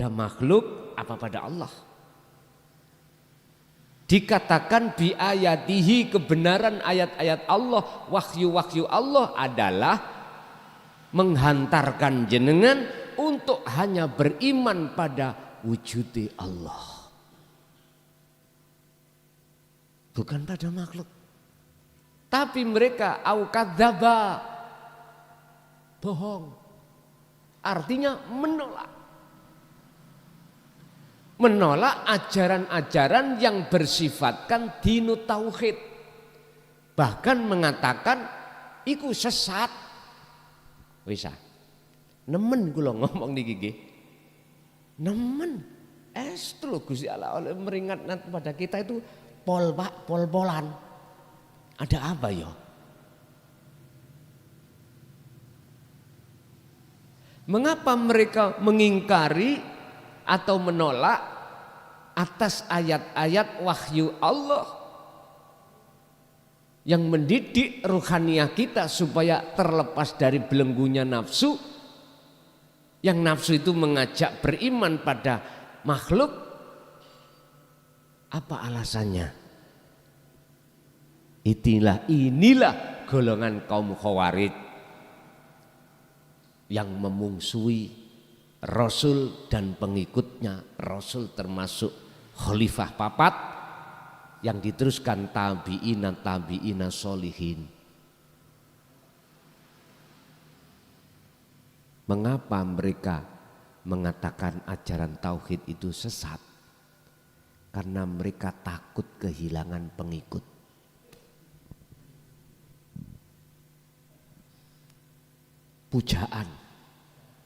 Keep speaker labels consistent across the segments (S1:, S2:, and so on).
S1: pada makhluk apa pada Allah. Dikatakan bi ayatihi, kebenaran ayat-ayat Allah, wahyu-wahyu Allah adalah menghantarkan jenengan untuk hanya beriman pada wujudi Allah, bukan pada makhluk. Tapi mereka au kadzaba, bohong, artinya menolak ajaran-ajaran yang bersifatkan dinu tauhid, bahkan mengatakan iku sesat. Wisa nemen kula ngomong niki nggih, nemen estro Gusti Allah oleh meringatkan pada kita itu pol-polan. Ada apa ya? Mengapa mereka mengingkari atau menolak atas ayat-ayat wahyu Allah yang mendidik ruhaniah kita supaya terlepas dari belenggunya nafsu, yang nafsu itu mengajak beriman pada makhluk? Apa alasannya? Inilah golongan kaum Khawarij yang memungsuhi Rasul dan pengikutnya Rasul, termasuk Khalifah papat yang diteruskan tabi'ina solihin. Mengapa mereka mengatakan ajaran tauhid itu sesat? Karena mereka takut kehilangan pengikut. Pujaan,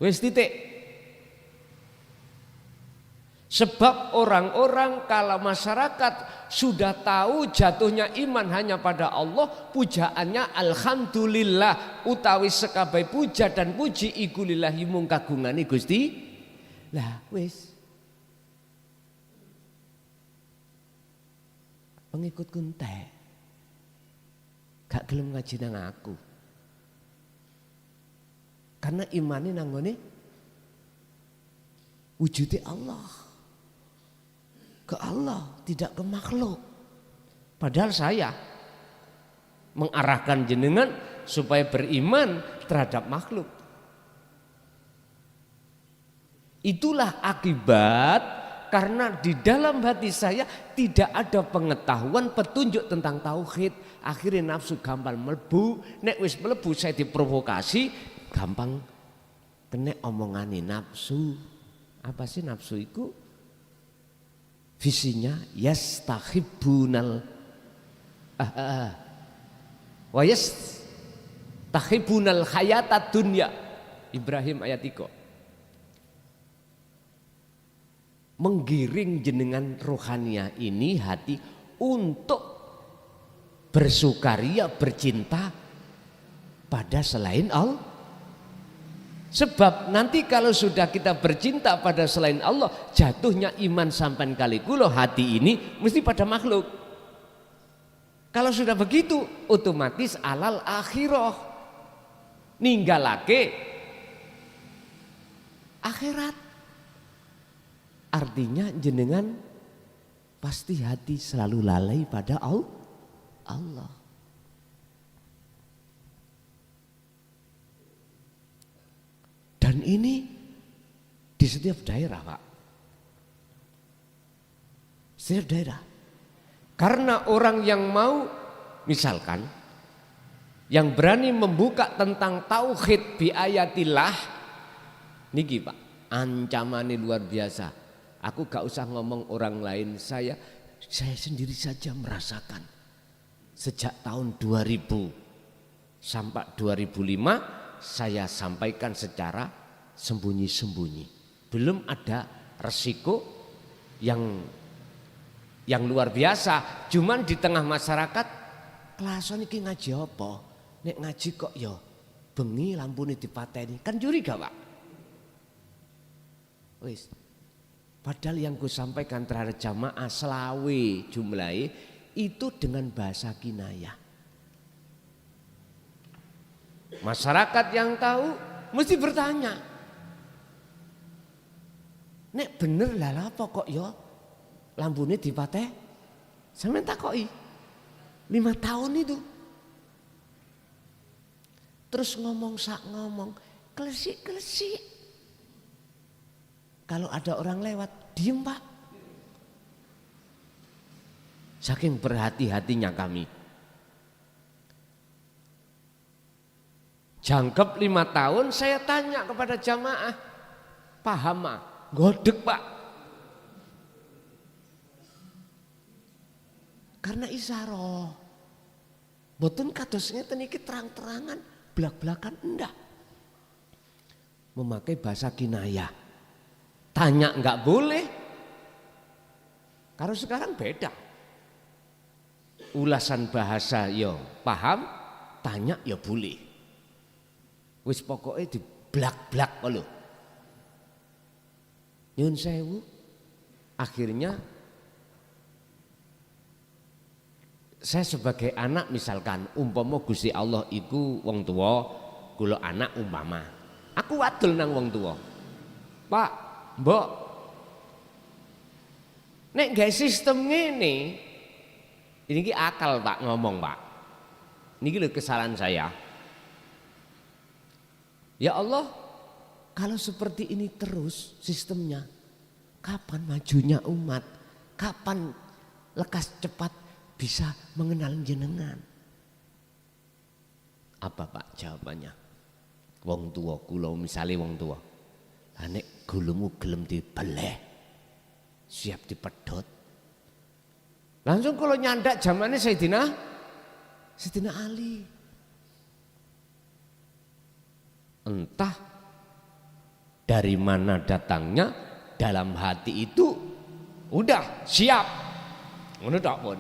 S1: wes titik. Sebab orang-orang kalau masyarakat sudah tahu jatuhnya iman hanya pada Allah, pujaannya alhamdulillah utawi sekabai puja dan puji iku lillahi mung kagungane Gusti. Lah wis pengikut entek gak gelem ngaji nang aku. Karena imane nanggone wujudnya Allah, ke Allah, tidak ke makhluk. Padahal saya mengarahkan jenengan supaya beriman terhadap makhluk. Itulah akibat karena di dalam hati saya tidak ada pengetahuan petunjuk tentang tauhid. Akhirnya nafsu gampang melebu. Nek wis melebu saya diprovokasi, gampang kena omongane nafsu. Apa sih nafsu itu? Visinya yastahibbunal wa yastahibbunal hayatad dunya. Ibrahim ayat 3. Menggiring jenengan rohania ini hati untuk bersukaria, bercinta pada selain Allah. Sebab nanti kalau sudah kita bercinta pada selain Allah, jatuhnya iman sampai kali kulo hati ini mesti pada makhluk. Kalau sudah begitu otomatis alal akhirah, ninggalake akhirat. Artinya jenengan pasti hati selalu lalai pada Allah. Dan ini di setiap daerah, Pak. Setiap daerah. Karena orang yang mau, misalkan, yang berani membuka tentang tauhid bi ayatillah, niki Pak, ancamannya luar biasa. Aku gak usah ngomong orang lain, saya sendiri saja merasakan. Sejak tahun 2000 sampai 2005 saya sampaikan secara sembunyi-sembunyi. Belum ada resiko yang luar biasa. Cuman di tengah masyarakat, kelasan iki ngaji apa? Nek ngaji kok ya bengi lampune dipateni. Kan curiga, Pak. Wis. Padahal yang ku sampaikan terhadap jamaah selawe jumlahnya itu dengan bahasa kinayah. Masyarakat yang tahu mesti bertanya, Nek bener lah apa kok ya lambune dipateh? Sampeyan takoki. 5 tahun itu. Terus ngomong klesik. Kalau ada orang lewat, diem Pak. Saking berhati-hatinya kami. Jangkep 5 tahun saya tanya kepada jamaah, paham Pak? Godek Pak. Karena isaroh. Boten kados ngeten iki terang-terangan, belak-belakan enggak. Memakai bahasa kinayah. Tanya enggak boleh. Kalau sekarang beda. Ulasan bahasa yo paham, tanya ya boleh. Wis pokoknya di blak-blak lho. Nyun sewu, akhirnya saya sebagai anak misalkan umpama Gusti Allah iku wong tua, kula anak umpama. Aku wadul nang wong tua. Pak, Mbok. Nek gawe sistem ngene, ini ki akal Pak ngomong Pak. Niki lho kesalahan saya. Ya Allah, kalau seperti ini terus sistemnya, kapan majunya umat? Kapan lekas cepat bisa mengenal jenengan? Apa Pak jawabannya? Wong tua kula misale wong tua. Lah nek gulumu gelem dibeleh, siap dipedhot. Langsung kalau nyandak zamannya Sayyidina Ali. Entah dari mana datangnya dalam hati itu udah siap. Ngono tok pun.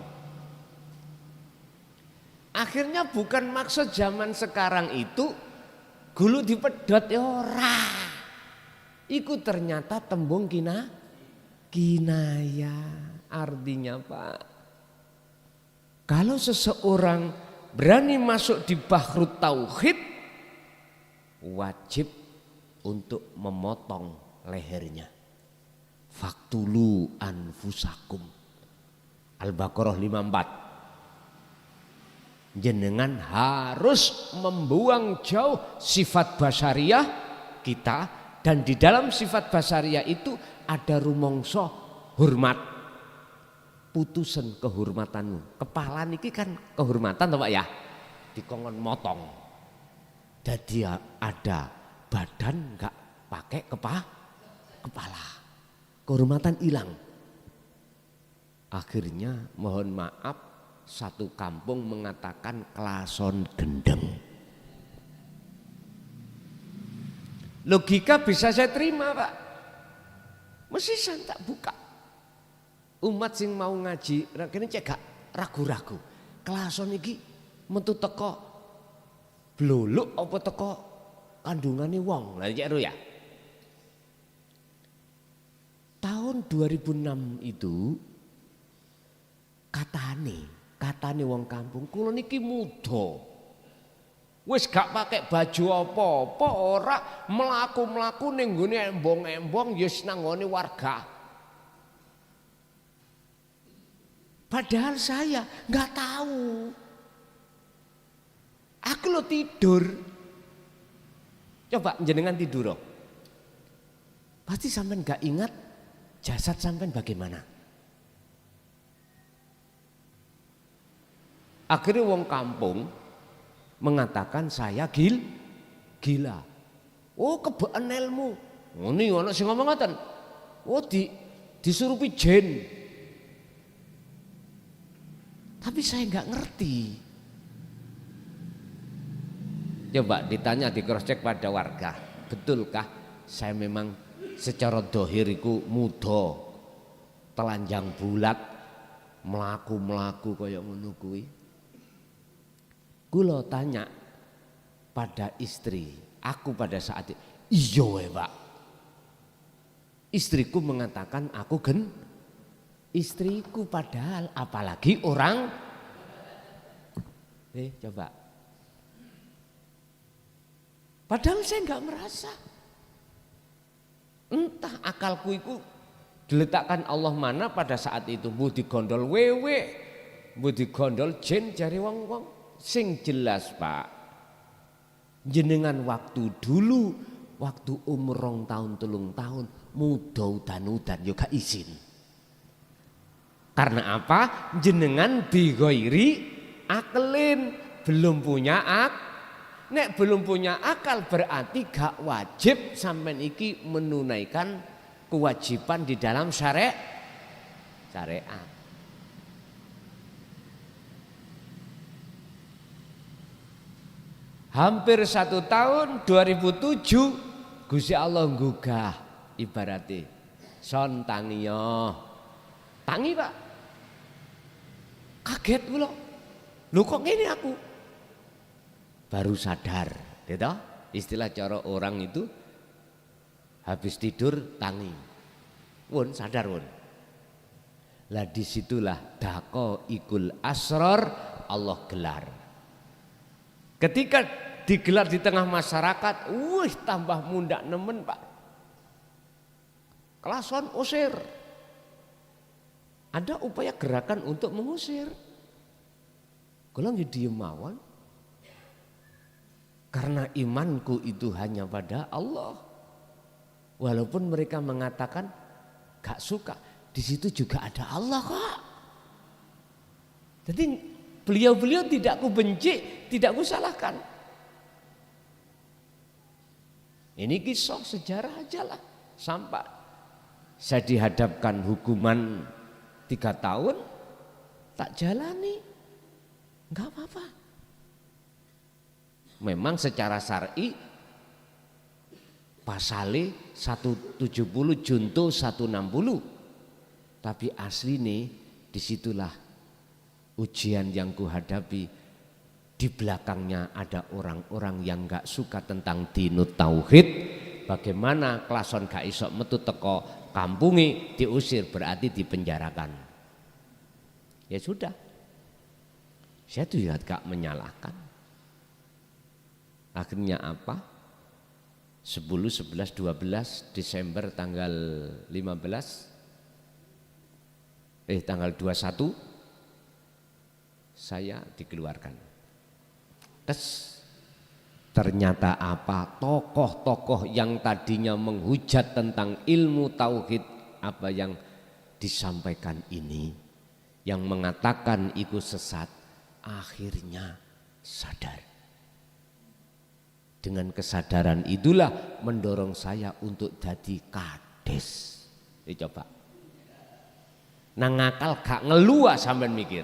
S1: Akhirnya bukan maksud zaman sekarang itu gulu dipedhot ya ora. Iku ternyata tembung kinaya. Artinya Pak, kalau seseorang berani masuk di bahrut tauhid, wajib untuk memotong lehernya. Faktulu anfusakum. Al-Baqarah 54. Jenengan harus membuang jauh sifat basyariah kita, dan di dalam sifat basyariah itu ada rumongso hormat. Putusan kehormatanmu. Kepala niki kan kehormatan toh Pak ya. Dikongkon motong. Jadi ada badan enggak pakai kepala. Kehormatan hilang. Akhirnya mohon maaf satu kampung mengatakan klason gendeng. Logika bisa saya terima Pak. Mesti saya tak buka. Umat sing mau ngaji, kene cek gak ragu-ragu. Klason iki metu teko bluluk apa teko kandungane wong. Lah cek ya. Tahun 2006 itu katane wong kampung kula niki muda. Wis gak pakai baju apa-apa, ora mlaku-mlaku ning nggone embong-embong ya nang nggone warga. Padahal saya nggak tahu. Aku lo tidur. Coba jenengan tidur. Pasti sampean nggak ingat jasad sampean bagaimana. Akhirnya wong kampung mengatakan saya gila. Oh kebaan ilmu. Ini ono sing ngomong ngoten. Oh disurupi jin. Tapi saya nggak ngerti. Coba ditanya di cross check pada warga, betulkah saya memang secara dohiriku muda, telanjang bulat, melaku kaya ngono kuwi. Kula tanya pada istri, aku pada saat itu, iya wae Pak. Istriku mengatakan aku istriku padahal apalagi orang coba padahal saya nggak merasa Entah akalku itu diletakkan Allah mana pada saat itu. Bu digondol wewe, bu digondol jin jari wong-wong. Sing jelas Pak, jenengan waktu dulu, waktu umur 2 tahun 3 tahun, muda udan-udan yo gak izin. Karena apa? Jenengan bighairi aklin, belum punya nek belum punya akal berarti gak wajib sampean iki menunaikan kewajiban di dalam syariat. Hampir 1 tahun 2007 Gusti Allah nggugah ibaratnya son tangi yo. Tangi Pak. Kaget kula. Lho kok ngene aku? Baru sadar, gitu? Istilah cara orang itu habis tidur tangi. Wun sadar wun. Lah disitulah dako ikul asror Allah gelar. Ketika digelar di tengah masyarakat, tambah mundak nemen Pak. Kelason usir. Ada upaya gerakan untuk mengusir. Kalau nggak diem mawon, karena imanku itu hanya pada Allah. Walaupun mereka mengatakan gak suka, di situ juga ada Allah kok. Jadi beliau-beliau tidak ku benci, tidak ku salahkan. Ini kisah sejarah aja lah. Sampai saya dihadapkan hukuman 3 tahun, tak jalani, enggak apa-apa. Memang secara syar'i pasale 170 junto 160, tapi asli nih disitulah ujian yang kuhadapi. Di belakangnya ada orang-orang yang enggak suka tentang dinut tauhid. Bagaimana klason gak iso metu teko kampungi, diusir berarti dipenjarakan. Ya sudah, saya tidak gak menyalahkan. Akhirnya apa? 10, 11, 12 Desember tanggal 21 saya dikeluarkan. Ternyata apa? Tokoh-tokoh yang tadinya menghujat tentang ilmu tauhid, apa yang disampaikan ini, yang mengatakan itu sesat, akhirnya sadar. Dengan kesadaran itulah mendorong saya untuk jadi kades. Coba. Nang ngakal gak ngeluah sampean mikir.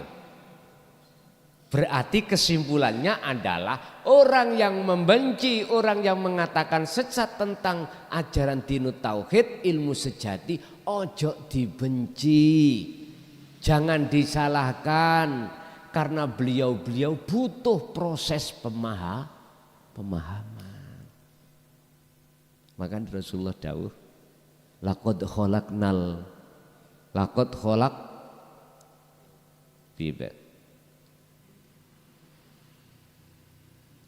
S1: Berarti kesimpulannya adalah orang yang membenci, orang yang mengatakan sesat tentang ajaran dinut tauhid, ilmu sejati, ojo dibenci. Jangan disalahkan karena beliau-beliau butuh proses pemahaman. Maka Rasulullah dawuh, laqad khalaq bibet.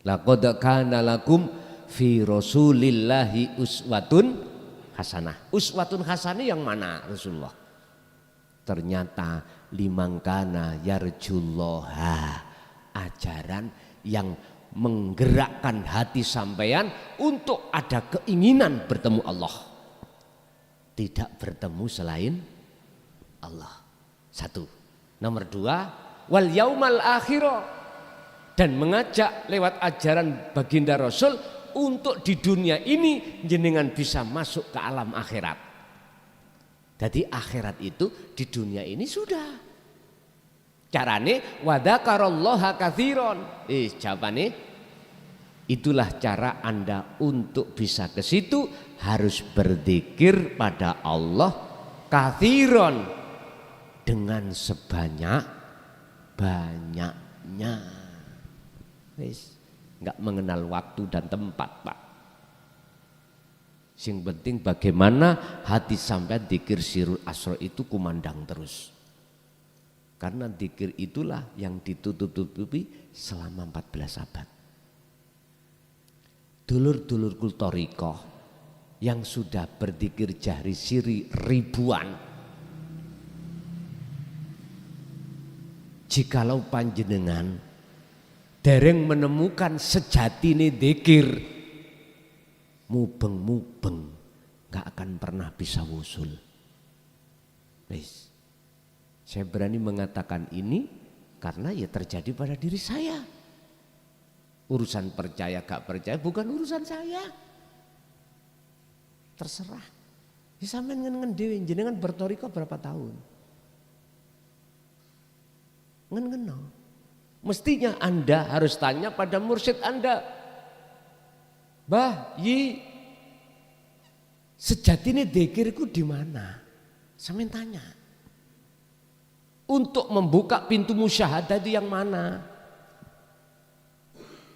S1: Laqad kana lakum fi Rasulillahi uswatun hasanah. Uswatun hasanah yang mana Rasulullah? Ternyata limangkana yarjullaha, ajaran yang menggerakkan hati sampean untuk ada keinginan bertemu Allah. Tidak bertemu selain Allah. 1. Nomor 2, wal yaumal akhirah. Dan mengajak lewat ajaran baginda Rasul untuk di dunia ini jenengan bisa masuk ke alam akhirat. Jadi akhirat itu di dunia ini sudah. Carane wadzakarallahu katsiran. Jawabane itulah cara Anda untuk bisa ke situ, harus berzikir pada Allah katsiran dengan sebanyak-banyaknya. Enggak mengenal waktu dan tempat, Pak. Sing penting bagaimana hati sampai dzikir sirul asro itu kumandang terus. Karena dzikir itulah yang ditutup-tutupi selama 14 abad. Dulur-dulur kultorikoh yang sudah berzikir jahri siri ribuan, jikalau panjenengan dereng menemukan sejatine dzikir, mubeng-mubeng gak akan pernah bisa wusul. Wis, saya berani mengatakan ini karena ya terjadi pada diri saya. Urusan percaya gak percaya bukan urusan saya. Terserah. Ya sampean ngen dhewe jenengan bertoriko berapa tahun? Ngen-ngeno. Mestinya Anda harus tanya pada mursyid Anda. Bah, yi sejatine dzikirku di mana? Sampean tanya. Untuk membuka pintu musyahadah itu yang mana?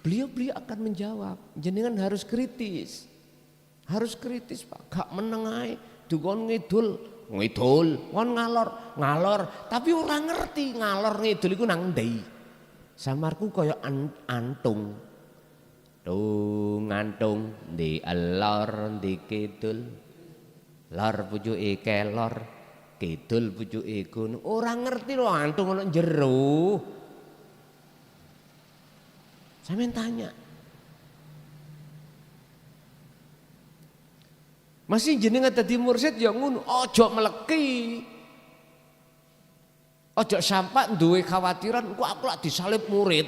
S1: Beliau akan menjawab. Jenengan harus kritis. Harus kritis Pak, gak menengai, dukon ngidul, won ngalor, tapi orang ngerti ngalor ngidul iku nang ndi. Samarku kaya antung. Ngantung di alor di kidul. Lor pucuke kelor, kidul pucuke gunung. Ora ngerti lho antung ana jero. Sampeyan tanya. Masih jenengan dadi mursyid ya ngono, aja meleki. Aja sampai duwe khawatiran kok aku lak disalib murid.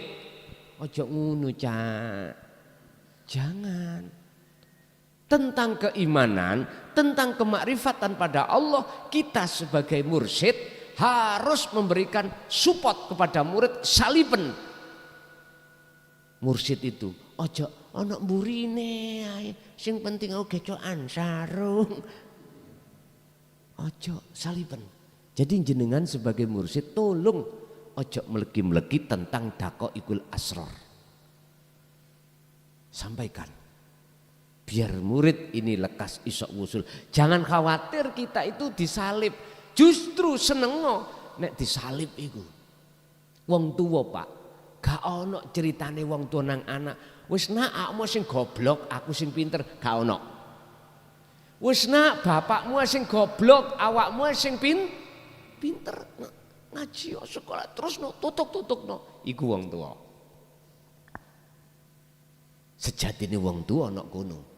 S1: Aja ngono, Cak. Jangan. Tentang keimanan, tentang kemakrifatan pada Allah, kita sebagai mursyid harus memberikan support kepada murid saliben. Mursyid itu aja ana mburine ae, sing penting aku gecokan sarung. Aja saliben. Jadi jenengan sebagai mursyid tolong aja meleki-meleki tentang daqaiqul asrar. Sampaikan. Biar murid ini lekas iso wusul. Jangan khawatir kita itu disalib. Justru seneng nek disalib iku. Wong tuwa, Pak. Gak ono ceritane wong tuwa nang anak. Wis nak akmu sing goblok, aku sing pinter, gak ono. Wis nak bapakmu sing goblok, awakmu sing pinter. Ngaji sekolah terus tutuk-tutukno. Iku wong tuwa. Sejatine wong tuwa ana kono.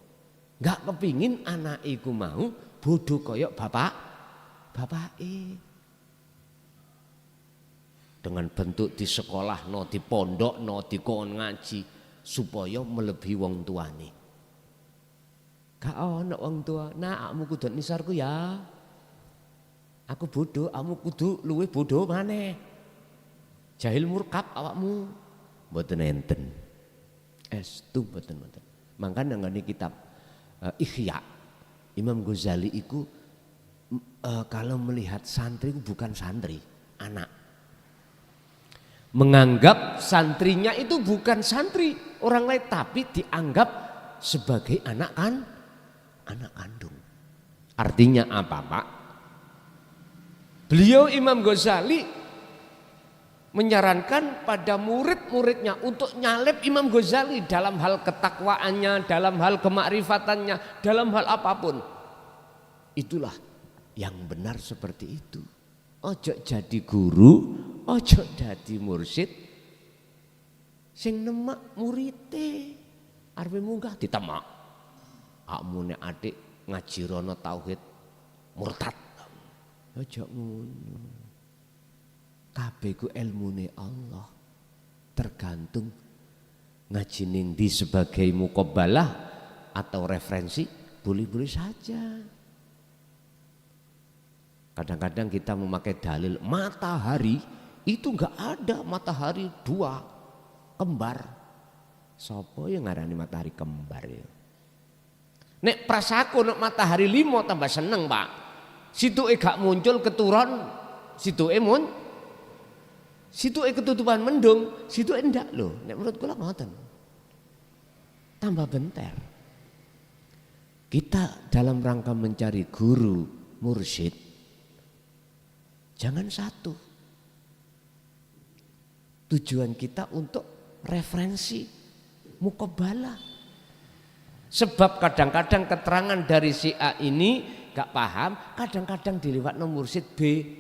S1: Gak kepingin anak iku mau bodoh koyok bapake. Dengan bentuk di sekolah, no di pondok, no di kon ngaji supaya melebihi wong tuane. Gak ana wong tua, nah akmu kudu nisarku ya. Aku bodoh, akmu kudu luwih bodoh maneh. Jahil murkab awakmu. Mboten enten. Estu mboten. Mangkane nggone kitab Ihya Imam Ghazali itu kalau melihat santri itu bukan santri, anak. Menganggap santrinya itu bukan santri orang lain, tapi dianggap sebagai anak kandung. Artinya apa, Pak? Beliau Imam Ghazali menyarankan pada murid-muridnya untuk nyalip Imam Ghazali dalam hal ketakwaannya, dalam hal kemakrifatannya, dalam hal apapun. Itulah yang benar seperti itu. Ojo jadi guru, ojo jadi mursyid sing nemak murite arep munggah ditemak. Akmune adik ngaji rono tauhid murtad. Ojo ngono. Kabeh ku ilmune Allah. Tergantung ngaji ning ndi sebagai muqabbalah atau referensi boleh-boleh saja. Kadang-kadang kita memakai dalil matahari itu enggak ada matahari dua kembar. Sopo yang ngarani matahari kembar ya? Nek prasaku nek matahari limo tambah seneng, Pak. Situke gak muncul keturun, situke situke ketutupan mendung, situke ndak lho. Nek menurut kula ngoten. Tambah benter. Kita dalam rangka mencari guru, mursyid, jangan satu. Tujuan kita untuk referensi muqabbalah Sebab kadang-kadang keterangan dari si A ini gak paham, kadang-kadang dilewatno mursid B,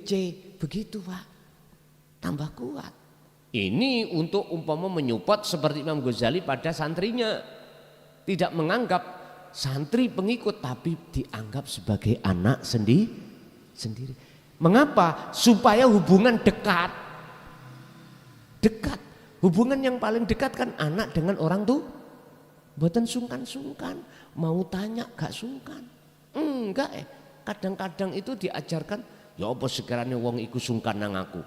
S1: C, begitu Pak. Tambah kuat. Ini untuk umpama menyupport seperti Imam Ghazali pada santrinya. Tidak menganggap santri pengikut, tapi dianggap sebagai anak sendiri. Mengapa? Supaya hubungan dekat. Hubungan yang paling dekat kan anak dengan orang tuh. Mboten sungkan-sungkan, mau tanya gak sungkan. Enggak kadang-kadang itu diajarkan, ya apa sekiranya wong iku sungkan nang aku.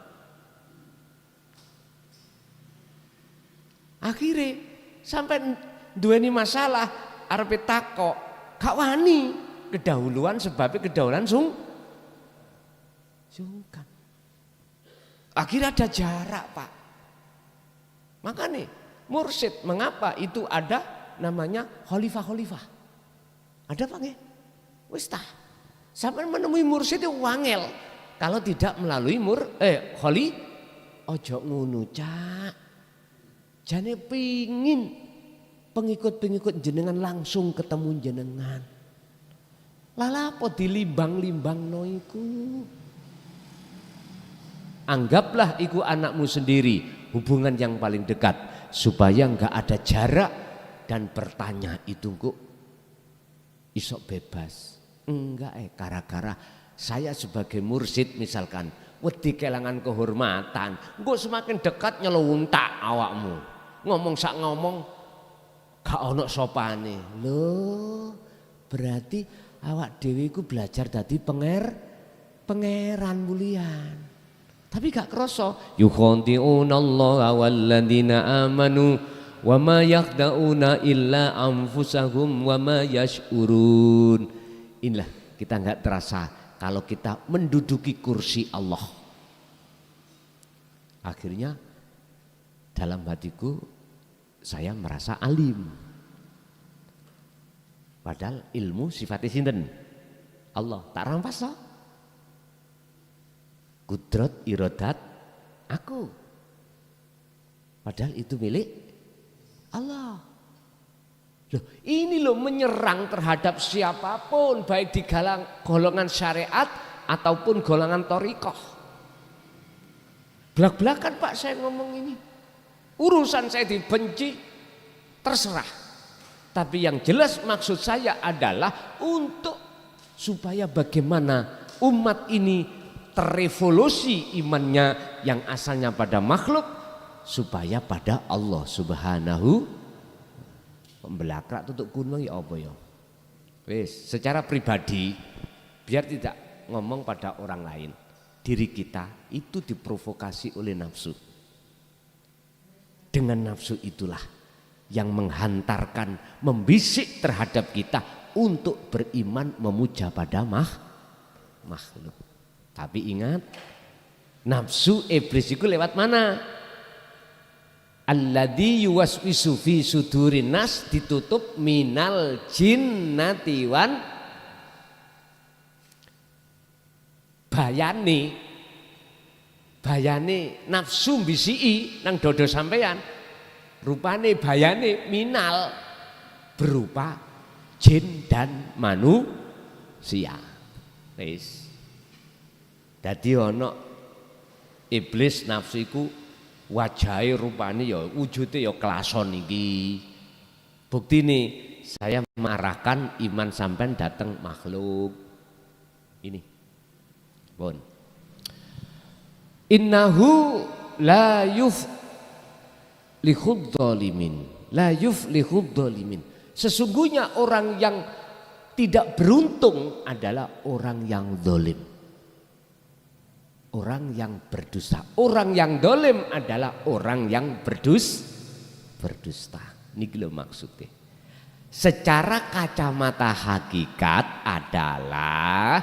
S1: Akhirnya sampai duweni masalah arepe takok, gak wani kedahuluan sebabnya kedahuluan sungkan. Akhirnya ada jarak Pak. Makanya mursyid, mengapa itu ada namanya khalifah. Ada Pak nggih? Wis tah. Sampai menemui mursyid itu wangel kalau tidak melalui khali. Ojo ngono Cak. Jane pingin pengikut-pengikut jenengan langsung ketemu jenengan. Lala apa dilimbang-limbangno iku? Anggaplah iku anakmu sendiri, hubungan yang paling dekat, supaya enggak ada jarak dan bertanya itu kok isok bebas. Enggak gara-gara saya sebagai mursyid misalkan wedi kelangan kehormatan, engko semakin dekat nyeluntak awakmu. Ngomong sak ngomong gak ono sopane. Loh, berarti awak dhewe iku belajar dadi pangeran mulian. Tapi gak kroso. Yukhadi'unallaha walladzina amanu wa ma yakhda'una illa anfusahum wa ma yash'urun. Inilah kita gak terasa kalau kita menduduki kursi Allah. Akhirnya dalam hatiku saya merasa alim. Padahal ilmu sifatnya sinten? Allah, tak rampas toh. Kudrat iradat aku. Padahal itu milik Allah. Loh, ini loh menyerang terhadap siapapun, baik di golongan syariat ataupun golongan thariqah. Belak-belakan Pak saya ngomong ini. Urusan saya dibenci terserah. Tapi yang jelas maksud saya adalah untuk supaya bagaimana umat ini terevolusi imannya yang asalnya pada makhluk supaya pada Allah Subhanahu. Pembelakrak tutup gunung ya apa ya. Wis, secara pribadi biar tidak ngomong pada orang lain. Diri kita itu diprovokasi oleh nafsu. Dengan nafsu itulah yang menghantarkan, membisik terhadap kita untuk beriman memuja pada makhluk. Tapi ingat, nafsu iblis itu lewat mana? Alladzi yuwaswisu fi sudurin nas ditutup minal jinnati wan bayane nafsu bisiki nang dodo sampean rupane bayane minal berupa jin dan manusia. Wis. Dadi ana iblis nafsu iku wajahe rupane ya wujude ya klason iki. Buktine saya marahkan iman sampean datang makhluk. Ini. Pun. Innahu la yuflihud dhalimin. Sesungguhnya orang yang tidak beruntung adalah orang yang zalim. Orang yang berdusta. Orang yang zalim adalah orang yang berdusta. Ini lho maksudnya. Secara kacamata hakikat adalah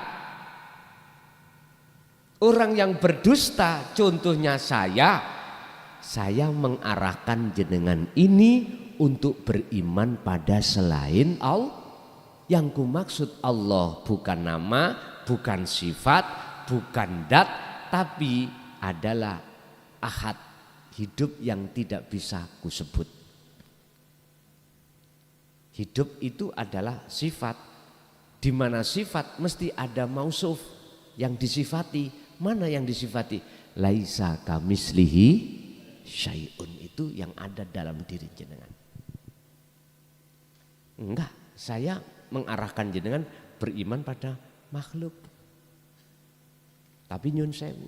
S1: orang yang berdusta, contohnya saya mengarahkan jenengan ini untuk beriman pada selain Allah. Yang kumaksud Allah bukan nama, bukan sifat, bukan dat, tapi adalah ahad, hidup yang tidak bisa kusebut. Hidup itu adalah sifat, di mana sifat mesti ada mausuf yang disifati. Mana yang disifati? Laisa kamislihi syai'un, itu yang ada dalam diri jenengan. Enggak, saya mengarahkan jenengan beriman pada makhluk. Tapi nyun sewu,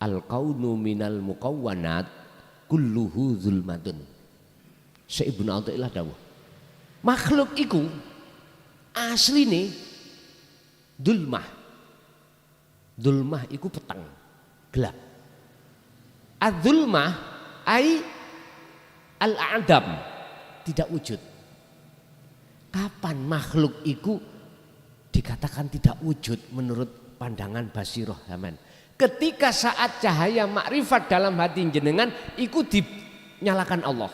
S1: al-kaunu minal mukawwanat kulluhu zulmatun. Syekh Ibnu Athaillah dawuh, makhluk iku asline dulmah. Dulmah iku peteng, gelap. Adzulmah ai al-adam, tidak wujud. Kapan makhluk iku dikatakan tidak wujud menurut pandangan basiroh zaman? Ketika saat cahaya makrifat dalam hati jenengan iku dinyalakan Allah.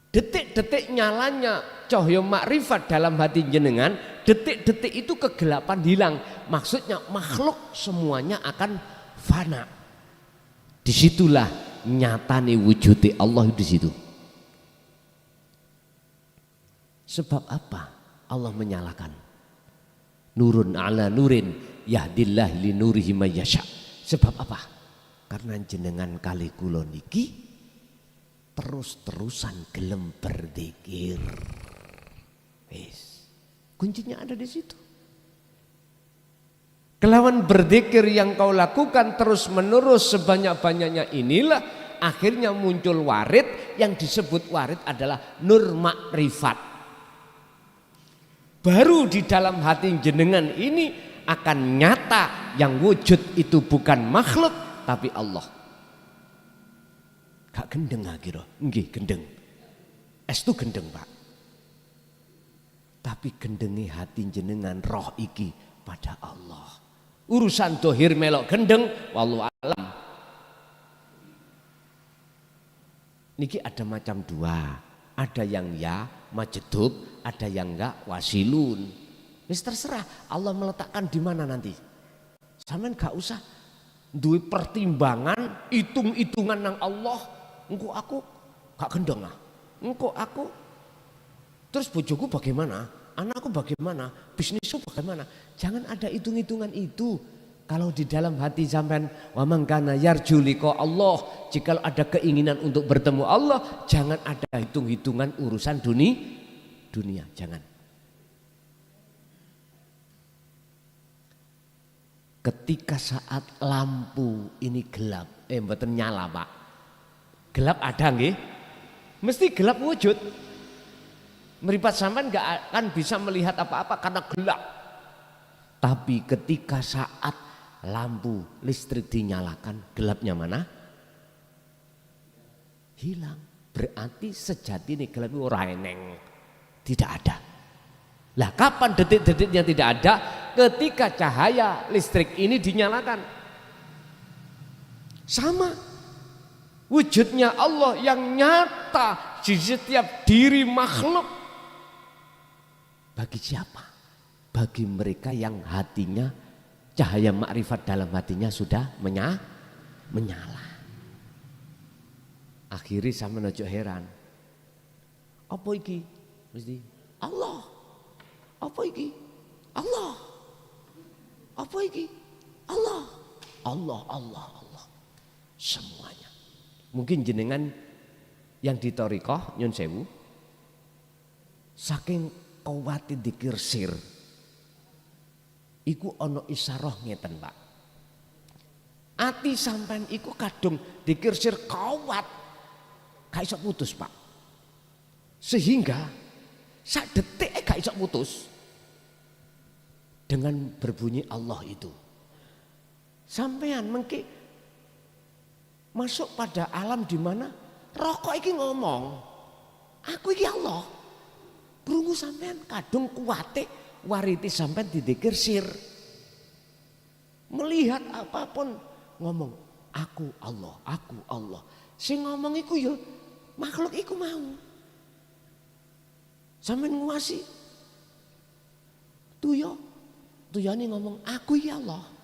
S1: Detik-detik nyalanya cahaya makrifat dalam hati jenengan, detik-detik itu kegelapan hilang. Maksudnya makhluk semuanya akan fana. Disitulah nyatane wujudi Allah di situ. Sebab apa Allah menyalakan? Nurun ala nurin yahdillah li nurihi may yasha. Sebab apa? Karena jenengan kali kula niki terus-terusan gelem berzikir. Wis. Kuncinya ada di situ. Kelawan berzikir yang kau lakukan terus-menerus sebanyak-banyaknya inilah akhirnya muncul warid, yang disebut warid adalah nur makrifat. Baru di dalam hati jenengan ini akan nyata yang wujud itu bukan makhluk tapi Allah. Gak gendeng akhirnya, nggih gendeng. Es itu gendeng Pak. Tapi gendengi hati jenengan roh iki pada Allah. Urusan dohir melok gendeng, wallahu alam. Niki ada macam dua, ada yang ya majedub, ada yang enggak wasilun. Wis terserah Allah meletakkan di mana nanti. Sampeyan gak usah duwe pertimbangan, hitung-hitungan nang Allah. Engko aku gak gendeng ah. Engko aku terus bojoku bagaimana? Anakku bagaimana? Bisnisku bagaimana? Jangan ada hitung-hitungan itu. Kalau di dalam hati sampean wa man kana yarju liqa Allah, jika ada keinginan untuk bertemu Allah, jangan ada hitung-hitungan urusan dunia, jangan. Ketika saat lampu ini gelap, mboten nyala Pak. Gelap ada nggih? Mesti gelap wujud. Meripat sampean enggak akan bisa melihat apa-apa karena gelap. Tapi ketika saat lampu listrik dinyalakan, gelapnya mana? Hilang. Berarti sejati ini gelap itu ora eneng. Tidak ada. Lah kapan detik-detiknya tidak ada? Ketika cahaya listrik ini dinyalakan. Sama. Wujudnya Allah yang nyata di setiap diri makhluk. Bagi siapa? Bagi mereka yang hatinya cahaya makrifat dalam hatinya sudah menyala. Akhirnya saya menuju heran. Apa iki? Mesti Allah. Apa iki? Allah. Apa iki? Allah. Allah. Semuanya. Mungkin jenengan yang di thariqah nyun sewu saking kuwati dzikir sir iku ana isyarah ngeten Pak. Ati sampean iku kadung dzikir sir kuwat gak iso putus Pak. Sehingga sak detik gak iso putus dengan berbunyi Allah itu. Sampean mengki masuk pada alam di mana rokok iki ngomong, aku iki Allah. Krungu sampean kadung kuwate wariti sampean didikir sir. Melihat apapun ngomong aku Allah. Sing ngomong iku ya makhluk iku mau. Sampean nguasi. Tuyane ngomong aku ya Allah.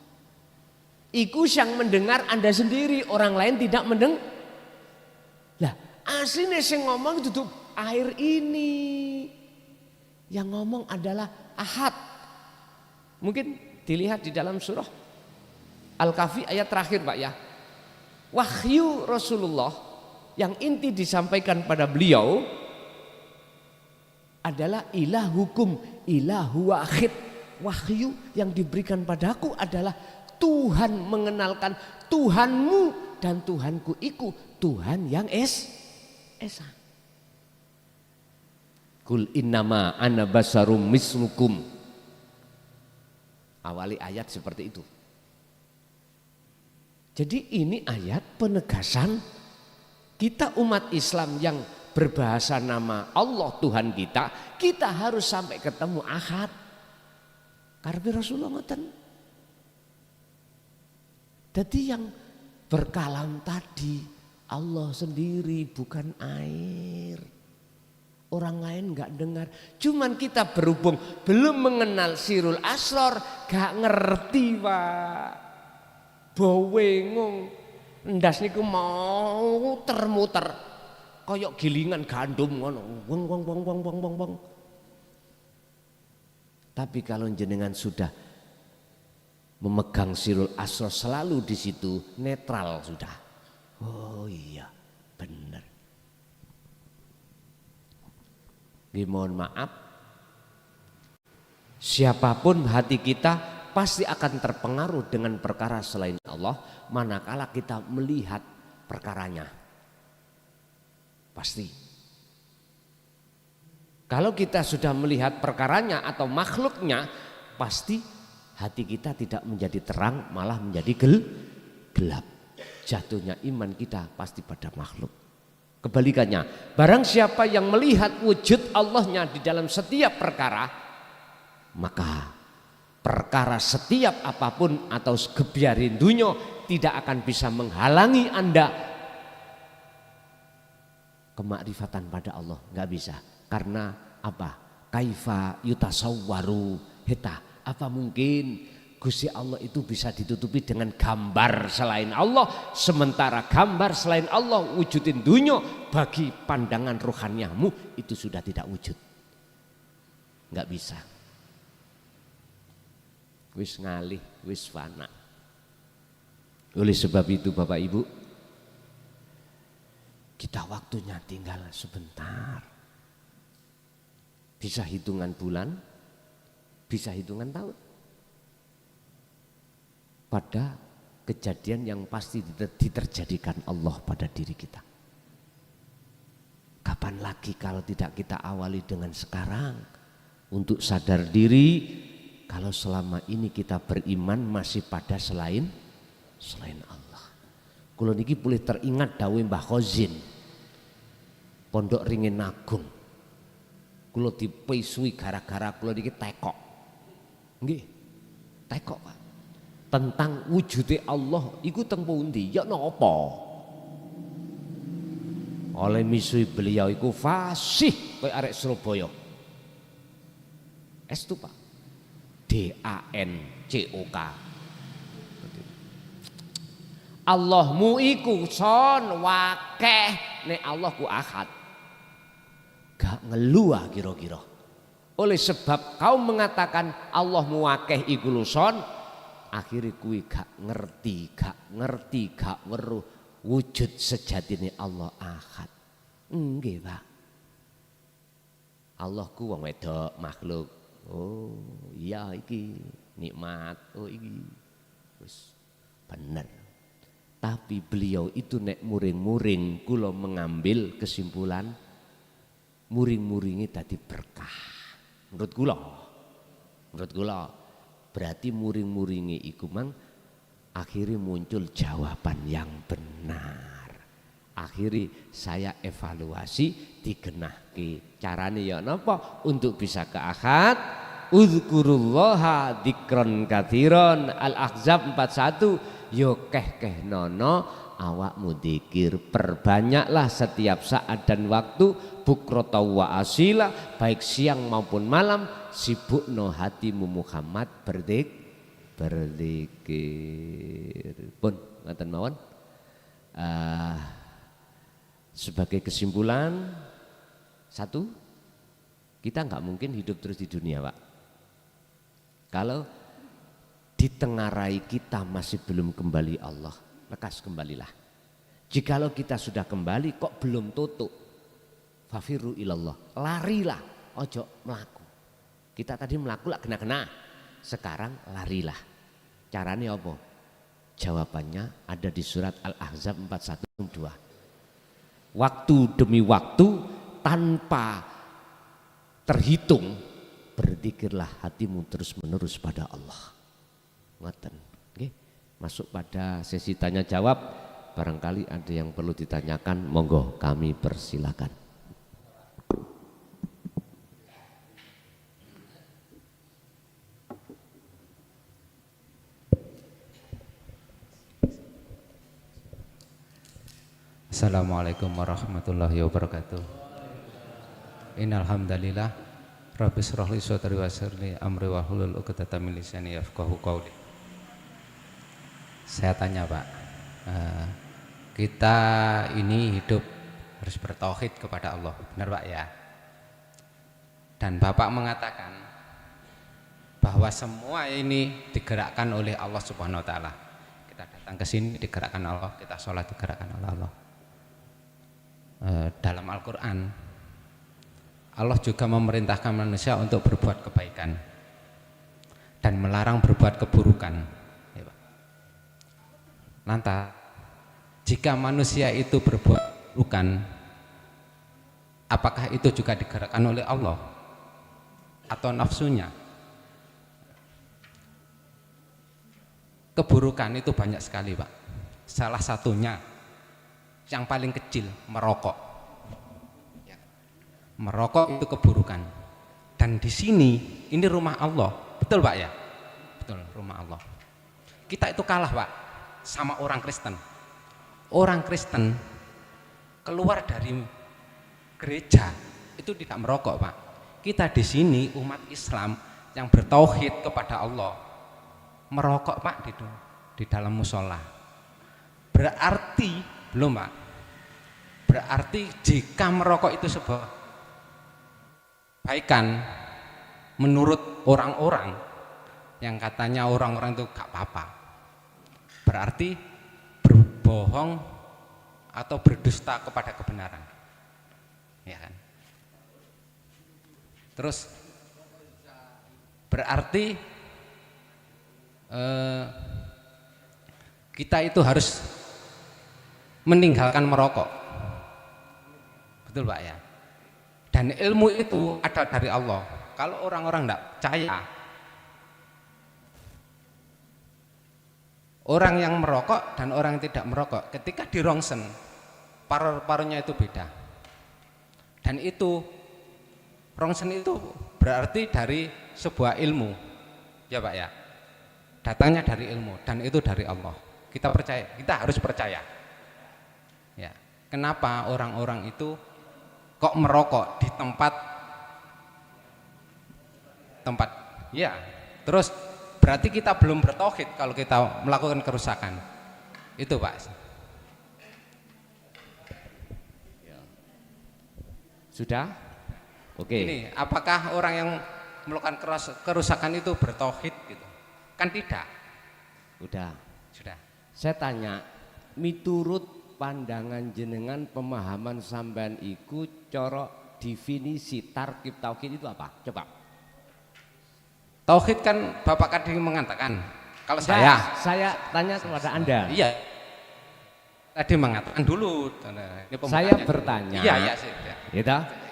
S1: Iku yang mendengar Anda sendiri, orang lain tidak mendengar. Lah aslinya sing ngomong duduk air ini. Yang ngomong adalah Ahad. Mungkin dilihat di dalam surah Al-Kahfi ayat terakhir Pak ya. Wahyu Rasulullah yang inti disampaikan pada beliau adalah ilahukum ilahu wahid. Wahyu yang diberikan padaku adalah Tuhan mengenalkan Tuhanmu dan Tuhanku iku Tuhan yang esa. Kul innama ana basarum mislukum. Awali ayat seperti itu. Jadi ini ayat penegasan kita umat Islam yang berbahasa nama Allah Tuhan kita harus sampai ketemu Ahad. Karena Rasulullah ngoten. Jadi yang berkalam tadi Allah sendiri bukan air. Orang lain nggak dengar. Cuman kita berhubung belum mengenal Sirul Asror, gak ngerti Pak. Bawengong ndas niku mau muter-muter koyok gilingan gandum ngono. Wong wong wong wong wong wong wong. Tapi kalau jenengan sudah memegang Sirul Asror selalu di situ netral sudah. Oh iya, benar. Mohon maaf, siapapun hati kita pasti akan terpengaruh dengan perkara selain Allah manakala kita melihat perkaranya. Pasti. Kalau kita sudah melihat perkaranya atau makhluknya, pasti hati kita tidak menjadi terang, malah menjadi gelap. Jatuhnya iman kita pasti pada makhluk. Kebalikannya, barang siapa yang melihat wujud Allahnya di dalam setiap perkara, maka perkara setiap apapun atau gebiarindunyo tidak akan bisa menghalangi Anda kemakrifatan pada Allah. Nggak bisa. Karena apa? Kaifa yutasawwaru heta. Apa mungkin Gusti Allah itu bisa ditutupi dengan gambar selain Allah, sementara gambar selain Allah wujudin dunyo bagi pandangan rohaniamu itu sudah tidak wujud. Nggak bisa. Wis ngalih, wis fana. Oleh sebab itu Bapak Ibu, kita waktunya tinggal sebentar. Bisa hitungan bulan, bisa hitungan tahun. Pada kejadian yang pasti diterjadikan Allah pada diri kita. Kapan lagi kalau tidak kita awali dengan sekarang untuk sadar diri kalau selama ini kita beriman masih pada selain Allah. Kula niki boleh teringat dawuh Mbah Khozin Pondok Ringin Agung. Kula dipesui gara-gara kula niki tekok. Nggih. Tekok Pak. Tentang wujudnya Allah iku teng pundi ya napa oleh misui beliau iku fasih koyo arek Surabaya estu Pak DANCOK Allahmu iku son wakeh nek Allah ku ahad gak ngeluh kira-kira oleh sebab kau mengatakan Allahmu wakeh iku son akhirnya kui gak ngerti, gak weruh wujud sejatine Allah ahad. Nggih Pak. Allah ku wong wedok makhluk. Oh iya iki nikmat. Oh iki wis bener. Tapi beliau itu nek muring-muring kula mengambil kesimpulan muring-muringi tadi berkah. Menurut kula. Berarti muring-muringi iku mang akhirnya muncul jawaban yang benar. Akhirnya saya evaluasi digenahke. Carane ya napa untuk bisa ke ahad? Uzkurullaha dzikron katsiron. Al-Ahzab 41 yo keh nono awakmu dzikir, perbanyaklah setiap saat dan waktu, bukrata wa asila, baik siang maupun malam, sibukno hatimu Muhammad berzikir. Pun ngaten mawon. Sebagai kesimpulan Satu, kita nggak mungkin hidup terus di dunia, Pak. Kalau ditengarai kita masih belum kembali Allah, lekas kembalilah. Jikalau kita sudah kembali kok belum tutup, fafiru ilallah, larilah, ojo melaku. Kita tadi melaku lah kena-kena, sekarang larilah. Caranya apa? Jawabannya ada di surat Al-Ahzab 412. Waktu demi waktu tanpa terhitung, berzikirlah hatimu terus menerus pada Allah. Ngoten. Oke. Masuk pada sesi tanya jawab. Barangkali ada yang perlu ditanyakan, monggo kami persilakan.
S2: Assalamualaikum warahmatullahi wabarakatuh. Innal hamdalillah Rabbi shrah li sadri wa yassir li amri wa hlul 'uqdatam min lisani yafqahu qawli. Saya tanya, Pak, kita ini hidup harus bertauhid kepada Allah, benar Pak ya? Dan Bapak mengatakan bahwa semua ini digerakkan oleh Allah Subhanahu wa taala. Kita datang ke sini digerakkan Allah, kita sholat digerakkan oleh Allah. Dalam Al-Qur'an Allah juga memerintahkan manusia untuk berbuat kebaikan dan melarang berbuat keburukan. Lantas, jika manusia itu berbuat keburukan, apakah itu juga digerakkan oleh Allah atau nafsunya? Keburukan itu banyak sekali, Pak. Salah satunya yang paling kecil, merokok. Merokok itu keburukan. Dan di sini ini rumah Allah. Betul, Pak ya? Betul, rumah Allah. Kita itu kalah, Pak, sama orang Kristen. Orang Kristen keluar dari gereja itu tidak merokok, Pak. Kita di sini umat Islam yang bertauhid kepada Allah merokok, Pak, di dalam musola. Berarti belum, Pak. Berarti jika merokok itu sebuah kebaikan menurut orang-orang yang katanya orang-orang itu gak apa-apa, berarti berbohong atau berdusta kepada kebenaran, ya kan? Terus berarti kita itu harus meninggalkan merokok, betul Pak ya? Dan ilmu itu ada dari Allah. Kalau orang-orang tidak percaya, orang yang merokok dan orang yang tidak merokok, ketika dirongsen, paru-parunya itu beda. Dan itu, rongsen itu berarti dari sebuah ilmu, ya Pak ya. Datangnya dari ilmu dan itu dari Allah. Kita percaya, kita harus percaya. Ya, kenapa orang-orang itu kok merokok di tempat ya, terus berarti kita belum bertauhid kalau kita melakukan kerusakan itu, Pak.
S1: Sudah? Oke.
S2: Ini apakah orang yang melakukan kerusakan itu bertauhid gitu? Kan tidak.
S1: Sudah.
S2: Saya
S1: tanya, miturut pandangan jenengan, pemahaman sampean iku cara definisi tarkib tauhid itu apa? Coba.
S2: Tauhid kan Bapak tadi mengatakan. Kalau
S1: saya tanya kepada Anda.
S2: Iya. Tadi mengatakan dulu.
S1: Saya bertanya.
S2: Iya.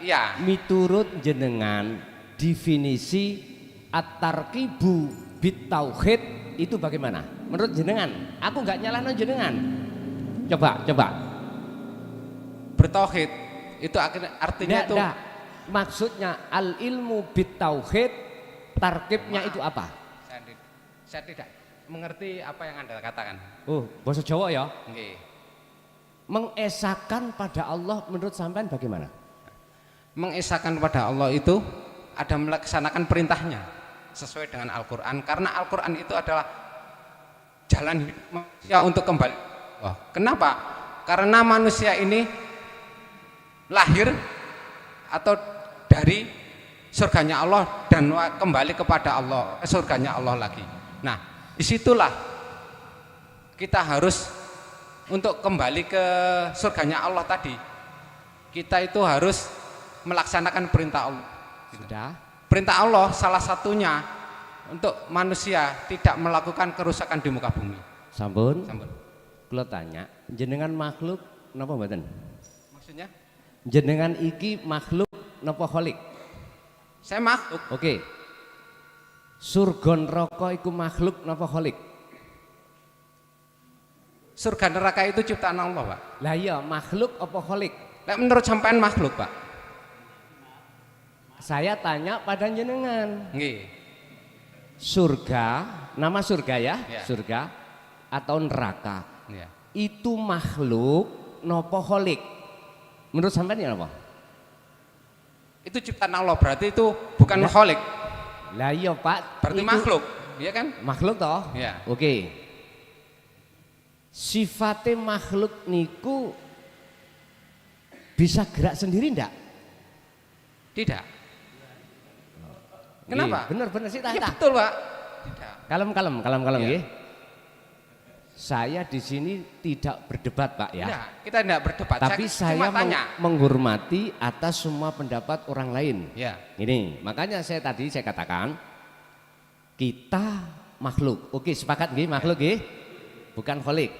S1: Iya. Miturut jenengan definisi at-tarkibu bit tauhid itu bagaimana? Menurut jenengan? Aku nggak nyalahno jenengan. Coba.
S2: Bertauhid itu artinya itu.
S1: Maksudnya al ilmu bit tauhid, tarkibnya itu apa?
S2: Saya tidak mengerti apa yang Anda katakan.
S1: Oh, bahasa Jawa ya?
S2: Nggih.
S1: Mengesahkan pada Allah menurut sampean bagaimana?
S2: Mengesahkan pada Allah itu ada melaksanakan perintahnya sesuai dengan Al-Qur'an, karena Al-Qur'an itu adalah jalan manusia untuk kembali. Wah, kenapa? Karena manusia ini lahir atau dari surganya Allah dan kembali kepada Allah, surganya Allah lagi. Nah, disitulah kita harus untuk kembali ke surganya Allah tadi. Kita itu harus melaksanakan perintah Allah.
S1: Sudah.
S2: Perintah Allah salah satunya untuk manusia tidak melakukan kerusakan di muka bumi.
S1: Sampun.
S2: Sampun.
S1: Kula tanya, jenengan makhluk napa mboten?
S2: Maksudnya?
S1: Jenengan iki makhluk napa kholik?
S2: Saya makhluk.
S1: Oke. Surga neraka iku makhluk napa kholik?
S2: Surga neraka itu ciptaan Allah, Pak.
S1: Lah iya, makhluk apa kholik?
S2: Nah, menurut sampean makhluk, Pak.
S1: Saya tanya pada jenengan.
S2: Nggih.
S1: Surga, nama surga ya,
S2: Ya.
S1: surga atau neraka.
S2: Ya.
S1: Itu makhluk napa kholik? Menurut sampean ya apa?
S2: Itu ciptaan Allah, berarti itu bukan kholik,
S1: Lah iya, Pak.
S2: berarti
S1: itu
S2: makhluk, iya kan?
S1: Makhluk toh?
S2: Ya.
S1: Oke. Sifatnya makhluk niku bisa gerak sendiri ndak?
S2: Tidak. Kenapa?
S1: Bener sih
S2: Ya,
S1: tak.
S2: betul, Pak. Tidak.
S1: Kalem
S2: Iya.
S1: nggih. Saya di sini tidak berdebat, Pak ya.
S2: Tidak, kita tidak berdebat.
S1: Tapi saya
S2: cuma tanya.
S1: menghormati atas semua pendapat orang lain.
S2: Ya.
S1: Ini, makanya saya katakan kita makhluk. Oke, sepakat nggih, makhluk nggih? Bukan kholik.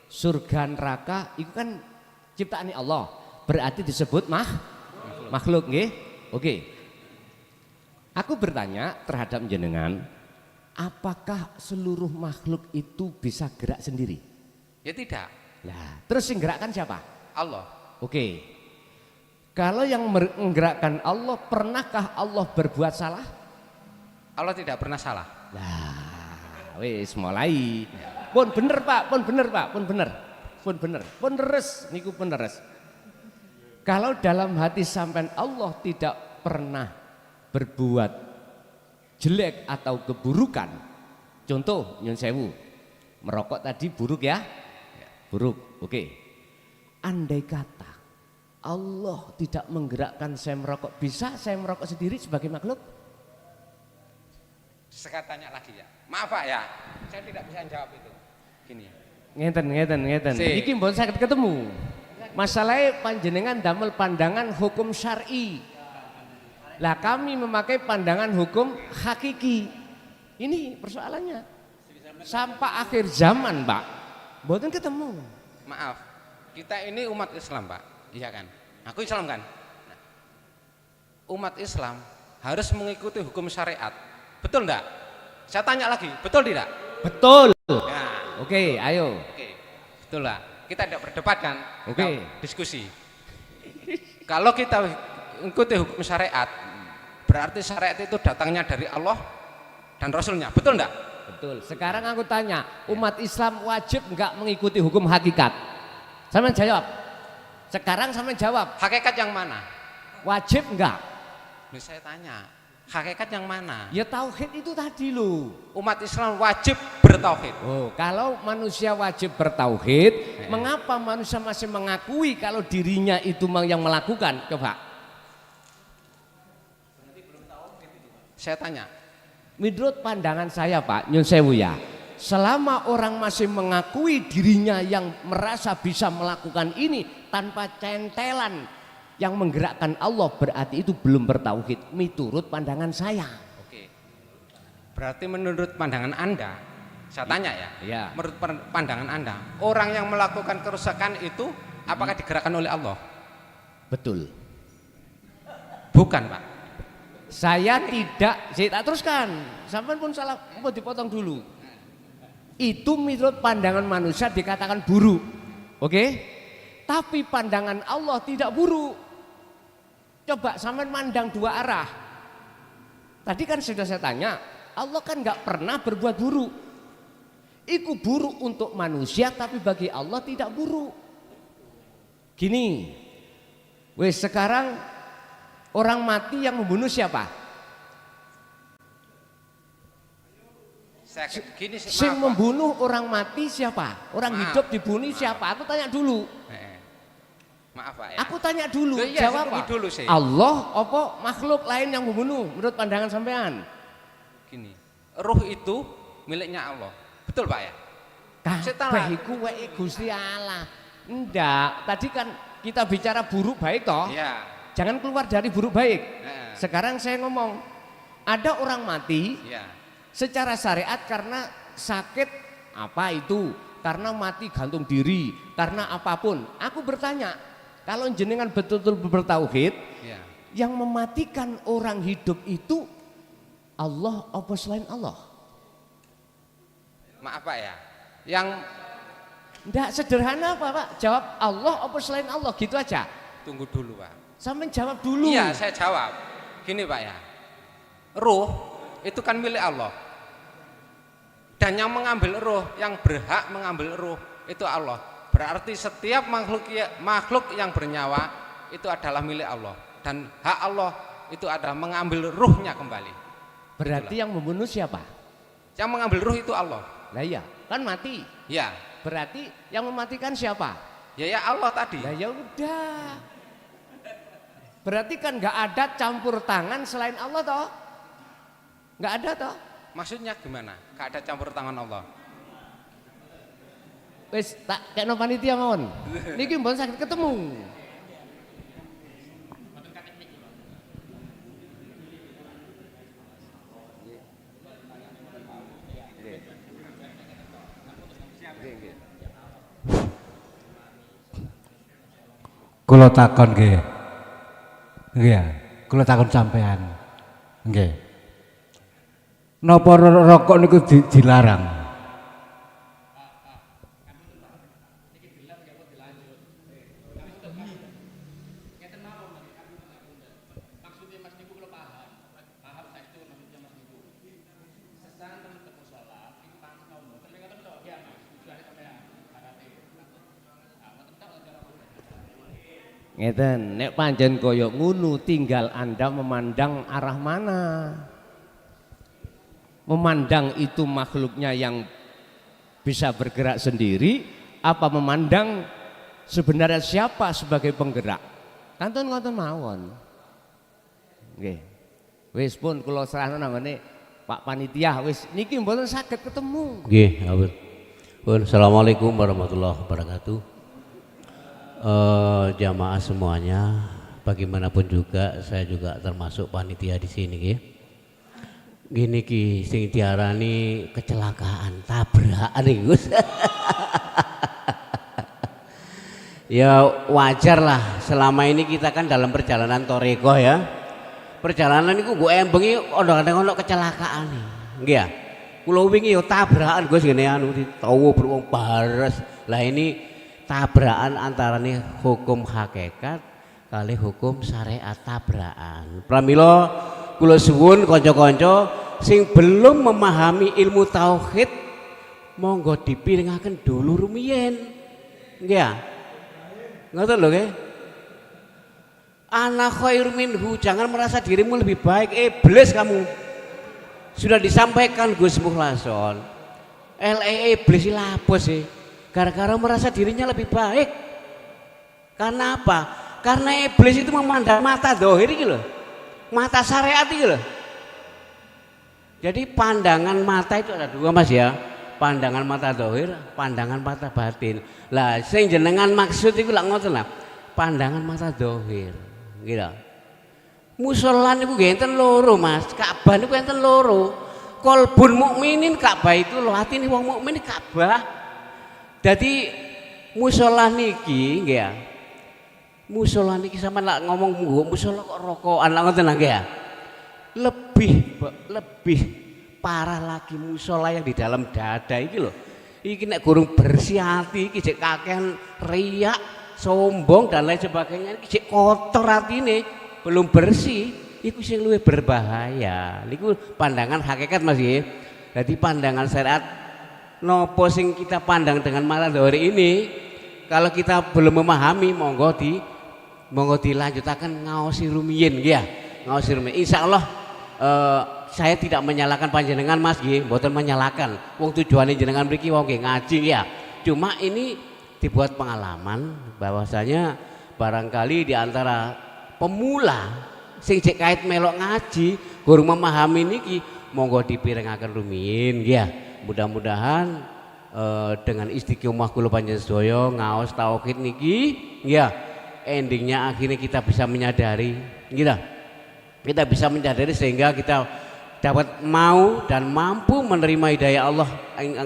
S1: Surga neraka itu kan ciptaan Allah. Berarti disebut makhluk nggih? Oke. Aku bertanya terhadap jenengan, apakah seluruh makhluk itu bisa gerak sendiri?
S2: Ya tidak.
S1: Lah, terus yang gerakkan siapa?
S2: Allah.
S1: Oke. Kalau yang menggerakkan Allah, pernahkah Allah berbuat salah?
S2: Allah tidak pernah salah.
S1: Lah, wis mulai. Pun bener Pak, pun bener. Pun deres, niku pun deres. Kalau dalam hati sampean Allah tidak pernah berbuat jelek atau keburukan. Contoh nyun sewu, merokok tadi buruk ya? Buruk, oke. Andai kata Allah tidak menggerakkan saya merokok, bisa saya merokok sendiri sebagai makhluk?
S2: Saya tanya lagi ya. Maaf Pak ya, saya tidak bisa jawab itu. Gini.
S1: Ngeten.
S2: Si.
S1: Iki mbon saged ketemu. Masalahnya panjenengan damel pandangan hukum syar'i. Lah kami memakai pandangan hukum hakiki. Ini persoalannya. Sampai akhir zaman, Pak. Mboten ketemu.
S2: Maaf, kita ini umat Islam Pak, iya kan? Aku Islam kan? Nah, umat Islam harus mengikuti hukum syariat, betul enggak? Saya tanya lagi, betul tidak?
S1: Betul.
S2: Nah,
S1: Oke, ayo.
S2: oke, betul lah. Kita tidak berdebat kan?
S1: Oke.
S2: Kita diskusi. Kalau kita ikuti hukum syariat, berarti syariat itu datangnya dari Allah dan Rasulnya, betul enggak?
S1: Betul. Sekarang aku tanya, umat Islam wajib enggak mengikuti hukum hakikat? Sampeyan jawab. Sekarang sampeyan jawab.
S2: Hakikat yang mana?
S1: Wajib enggak?
S2: Loh, saya tanya, hakikat yang mana?
S1: Ya tauhid itu tadi loh.
S2: Umat Islam wajib bertauhid.
S1: Oh, kalau manusia wajib bertauhid, mengapa manusia masih mengakui kalau dirinya itu yang melakukan? Coba.
S2: Saya tanya,
S1: Menurut pandangan saya Pak, nyun sewu ya, selama orang masih mengakui dirinya yang merasa bisa melakukan ini tanpa centelan yang menggerakkan Allah, berarti itu belum bertauhid. Menurut pandangan saya.
S2: oke. Berarti menurut pandangan Anda, saya tanya ya,
S1: Ya.
S2: menurut pandangan Anda, orang yang melakukan kerusakan itu apakah digerakkan oleh Allah?
S1: Betul.
S2: Bukan Pak.
S1: Saya tak teruskan. Sampai pun salah, mau dipotong dulu. Itu menurut pandangan manusia dikatakan buruk. Oke? Tapi pandangan Allah tidak buruk. Coba sampai mandang dua arah. Tadi kan sudah saya tanya, Allah kan nggak pernah berbuat buruk. Iku buruk untuk manusia, tapi bagi Allah tidak buruk. Gini, wes sekarang orang mati yang membunuh siapa?
S2: Gini,
S1: Sing
S2: maaf, Pak.
S1: membunuh orang mati siapa? Orang
S2: Maaf.
S1: hidup dibunuh siapa? Aku tanya dulu.
S2: Maaf Pak ya.
S1: Aku tanya dulu,
S2: Loh, iya,
S1: jawab
S2: tunggu
S1: apa?
S2: dulu sih.
S1: Allah apa makhluk lain yang membunuh menurut pandangan sampean?
S2: Gini, ruh itu miliknya Allah. Betul Pak ya?
S1: Kabeh iku weke Gusti Allah. Enggak, tadi kan kita bicara buruk baik toh?
S2: Iya.
S1: Jangan keluar dari buruk baik.
S2: Heeh.
S1: Sekarang saya ngomong, ada orang mati
S2: Iya.
S1: secara syariat karena sakit apa itu? Karena mati gantung diri, karena apapun. Aku bertanya, kalau jenengan betul-betul bertauhid,
S2: Iya.
S1: yang mematikan orang hidup itu Allah apa selain Allah?
S2: Maaf Pak ya. Yang
S1: Enggak sederhana apa Pak? Jawab Allah apa selain Allah gitu aja.
S2: tunggu dulu Pak.
S1: Sampai jawab dulu.
S2: Iya, saya jawab. Gini Pak ya. Ruh itu kan milik Allah. Dan yang mengambil ruh, yang berhak mengambil ruh itu Allah. Berarti setiap makhluk yang bernyawa itu adalah milik Allah. Dan hak Allah itu adalah mengambil ruhnya kembali.
S1: Berarti yang membunuh siapa?
S2: Yang mengambil ruh itu Allah.
S1: Lah iya, kan mati.
S2: Ya,
S1: Berarti yang mematikan siapa?
S2: ya Allah tadi.
S1: Lah ya udah. Berarti kan nggak ada campur tangan selain Allah toh? Nggak ada toh?
S2: Maksudnya gimana? Gak ada campur tangan Allah.
S1: Wes tak kayak no panitia mawon. Niki mbon sakit ketemu.
S3: Kula takon nggih. Nggih, kula takon sampean. Nggih. Napa rokok niku dilarang?
S1: Ngeten, nek panjen koyok ngunu tinggal Anda memandang arah mana. Memandang itu makhluknya yang bisa bergerak sendiri, apa memandang sebenarnya siapa sebagai penggerak? Kantun ngoten mawon. Nggih. Wis pun kula serahno nanggone Pak Panitia wis niki mboten saged ketemu.
S4: Nggih, ampun. Pun assalamualaikum warahmatullahi wabarakatuh. Jamaah semuanya, bagaimanapun juga saya juga termasuk panitia di sini, nggih. Gini ki sing diarani kecelakaan, tabrakan iki, Gus. Ya wajar lah, selama ini kita kan dalam perjalanan toreko ya. Perjalanan itu gue embengi ono kecelakaan nih, nggih ya. Kula wingi yo tabrakan Gus ngene anu ditawa berwong bares. Lah ini tabrakan antara nih hukum hakikat kali hukum syariat tabrakan. Pramila kula suwun kanca-kanca sing belum memahami ilmu tauhid monggo dipiringaken dulu rumiyin. Nggih ya. Ngoten lho nggih. Ana khairu minhu, jangan merasa dirimu lebih baik, iblis kamu. Sudah disampaikan Gus Mukhlason. Iblis lapo sih? Gara-gara merasa dirinya lebih baik. Karena apa? Karena iblis itu memandang mata dohir iki lho. Mata syariat iki lho. Jadi pandangan mata itu ada dua Mas ya. Pandangan mata dohir, pandangan mata batin. Lah sing jenengan maksud iku lak ngoten lah. Pandangan mata dohir. Gitu. Musola niku nggih enten loro Mas. Ka'bah niku enten loro. Qalbun mukminin Ka'bah itu lho atine wong mukmin Ka'bah. Dadi musola niki nggih ya. Musola niki sampean lak ngomong musola kok rokokan lak ngoten nggih ya. Lebih parah lagi musola yang di dalam dada iki lho. Iki nek gurung bersih hati iki jek kakehan riak, sombong dan lain sebagainya iki jek kotor atine, belum bersih, iku sing luwih berbahaya. Niku pandangan hakikat Mas nggih. Dadi pandangan syariat nopo sing kita pandang dengan mata dhahir ini, kalau kita belum memahami monggo dilanjutaken ngaosi rumiyin nggih ya. Ngaosi rumiyin. Insyaallah saya tidak menyalahkan panjenengan Mas nggih, mboten menyalahkan. Wong tujuane jenengan mriki wong nggih ngaji ya. Cuma ini dibuat pengalaman bahwasanya barangkali di antara pemula sing cek kait melok ngaji kurang memahami niki monggo dipirengaken rumiyin ya. Mudah-mudahan dengan istiqomah kula panjenengan sedaya ngaos tauhid niki ya, endingnya akhirnya kita bisa menyadari gitu. Kita bisa menyadari sehingga kita dapat mau dan mampu menerima hidayah Allah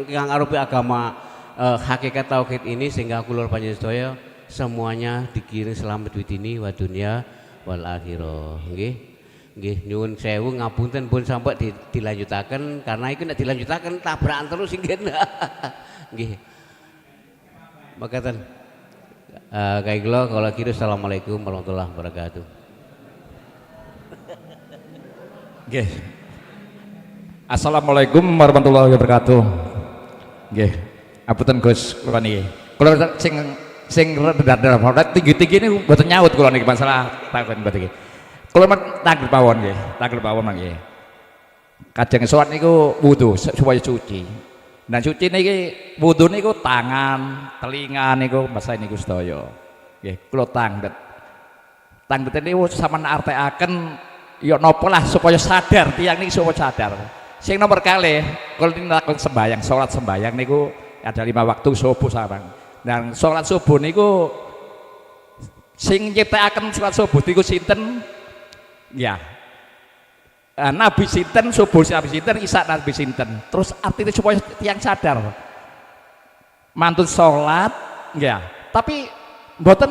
S4: yang arupi agama hakikat tauhid ini, sehingga kula panjenengan sedaya semuanya dikirim selamat di dini wa dunya wal akhirah. Nggih. Nggih nyuwun sewu ngapunten pun sampai dilanjutaken karena itu nek dilanjutaken tabrakan terus nggih. Nggih. Makaten. Kayak kalau kira assalamualaikum warahmatullahi wabarakatuh.
S5: Nggih. Assalamualaikum warahmatullahi wabarakatuh. Nggih. Apunten Gus kula niki. Kula sing rada tinggi-tinggi niku mboten nyaut kula niki masalah takon mboten iki. Kula tanggel pawon nggih, tanggel pawon nggih. Kajeng salat niku wudu supaya suci. Dan suci niki wudu niku tangan, telinga niku masa niku sedaya. Nggih, kula tanglet. Tanglet niku sampean artekaken ya napa lah supaya sadar tiyang niki supaya sadar. Sing nomor kalih kula nilakon sembahyang, salat sembahyang niku ada 5 waktu subuh sareng. Dan sholat subuh niku sing nyiptakaken sholat subuh niku sinten? Ya. Nabi sinten, subuh Nabi sinten, isya Nabi sinten. Terus artinya supaya tiang sadar. Mantun sholat, ya. Tapi mboten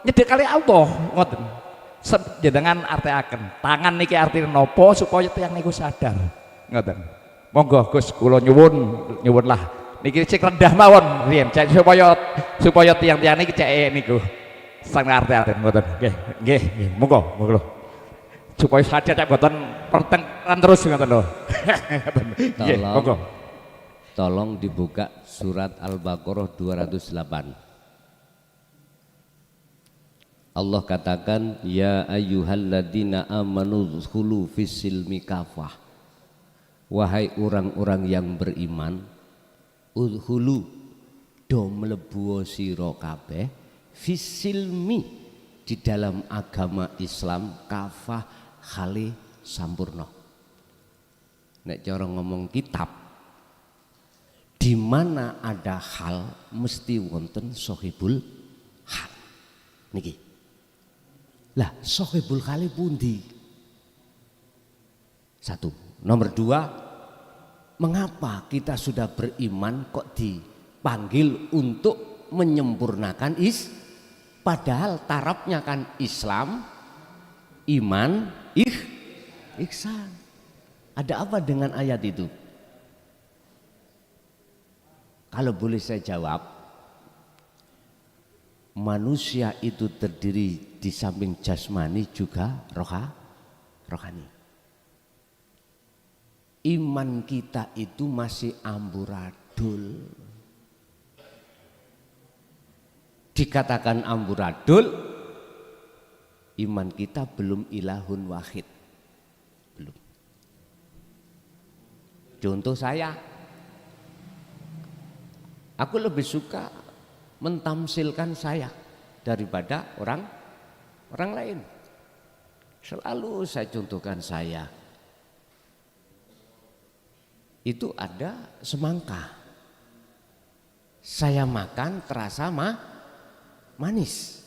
S5: nyedek kali Allah, ngoten. Jenengan artekaken. Tangan niki artine napa supaya tiang niku sadar. Ngoten. Monggo Gus kula nyuwun lah. Niki cek rendah mawon riyen supaya tiang-tiang niki cek niku sang arti-arti ngoten. Nggih, monggo supaya sadar cek mboten pertengkaran terus ngoten lho. Nggih, monggo.
S1: Tolong dibuka surat Al-Baqarah 208. Allah katakan ya ayyuhalladzina amanu dzkhulu fis-silmi kafah. Wahai orang-orang yang beriman, udhulu do mlebu sira kabeh fisilmi di dalam agama Islam kafah khali sampurna. Nek cara ngomong kitab, di mana ada hal mesti wonten sohibul hal. Niki. Lah sohibul hal pundi? Satu. Nomor 2, mengapa kita sudah beriman kok dipanggil untuk menyempurnakan padahal tarafnya kan Islam, iman, ihsan. Ada apa dengan ayat itu? Kalau boleh saya jawab, manusia itu terdiri di samping jasmani juga rohani. Iman kita itu masih amburadul. Dikatakan amburadul, iman kita belum ilahun wahid. Belum. Contoh saya, aku lebih suka mentamsilkan saya daripada orang lain. Selalu saya contohkan saya. Itu ada semangka, saya makan terasa manis.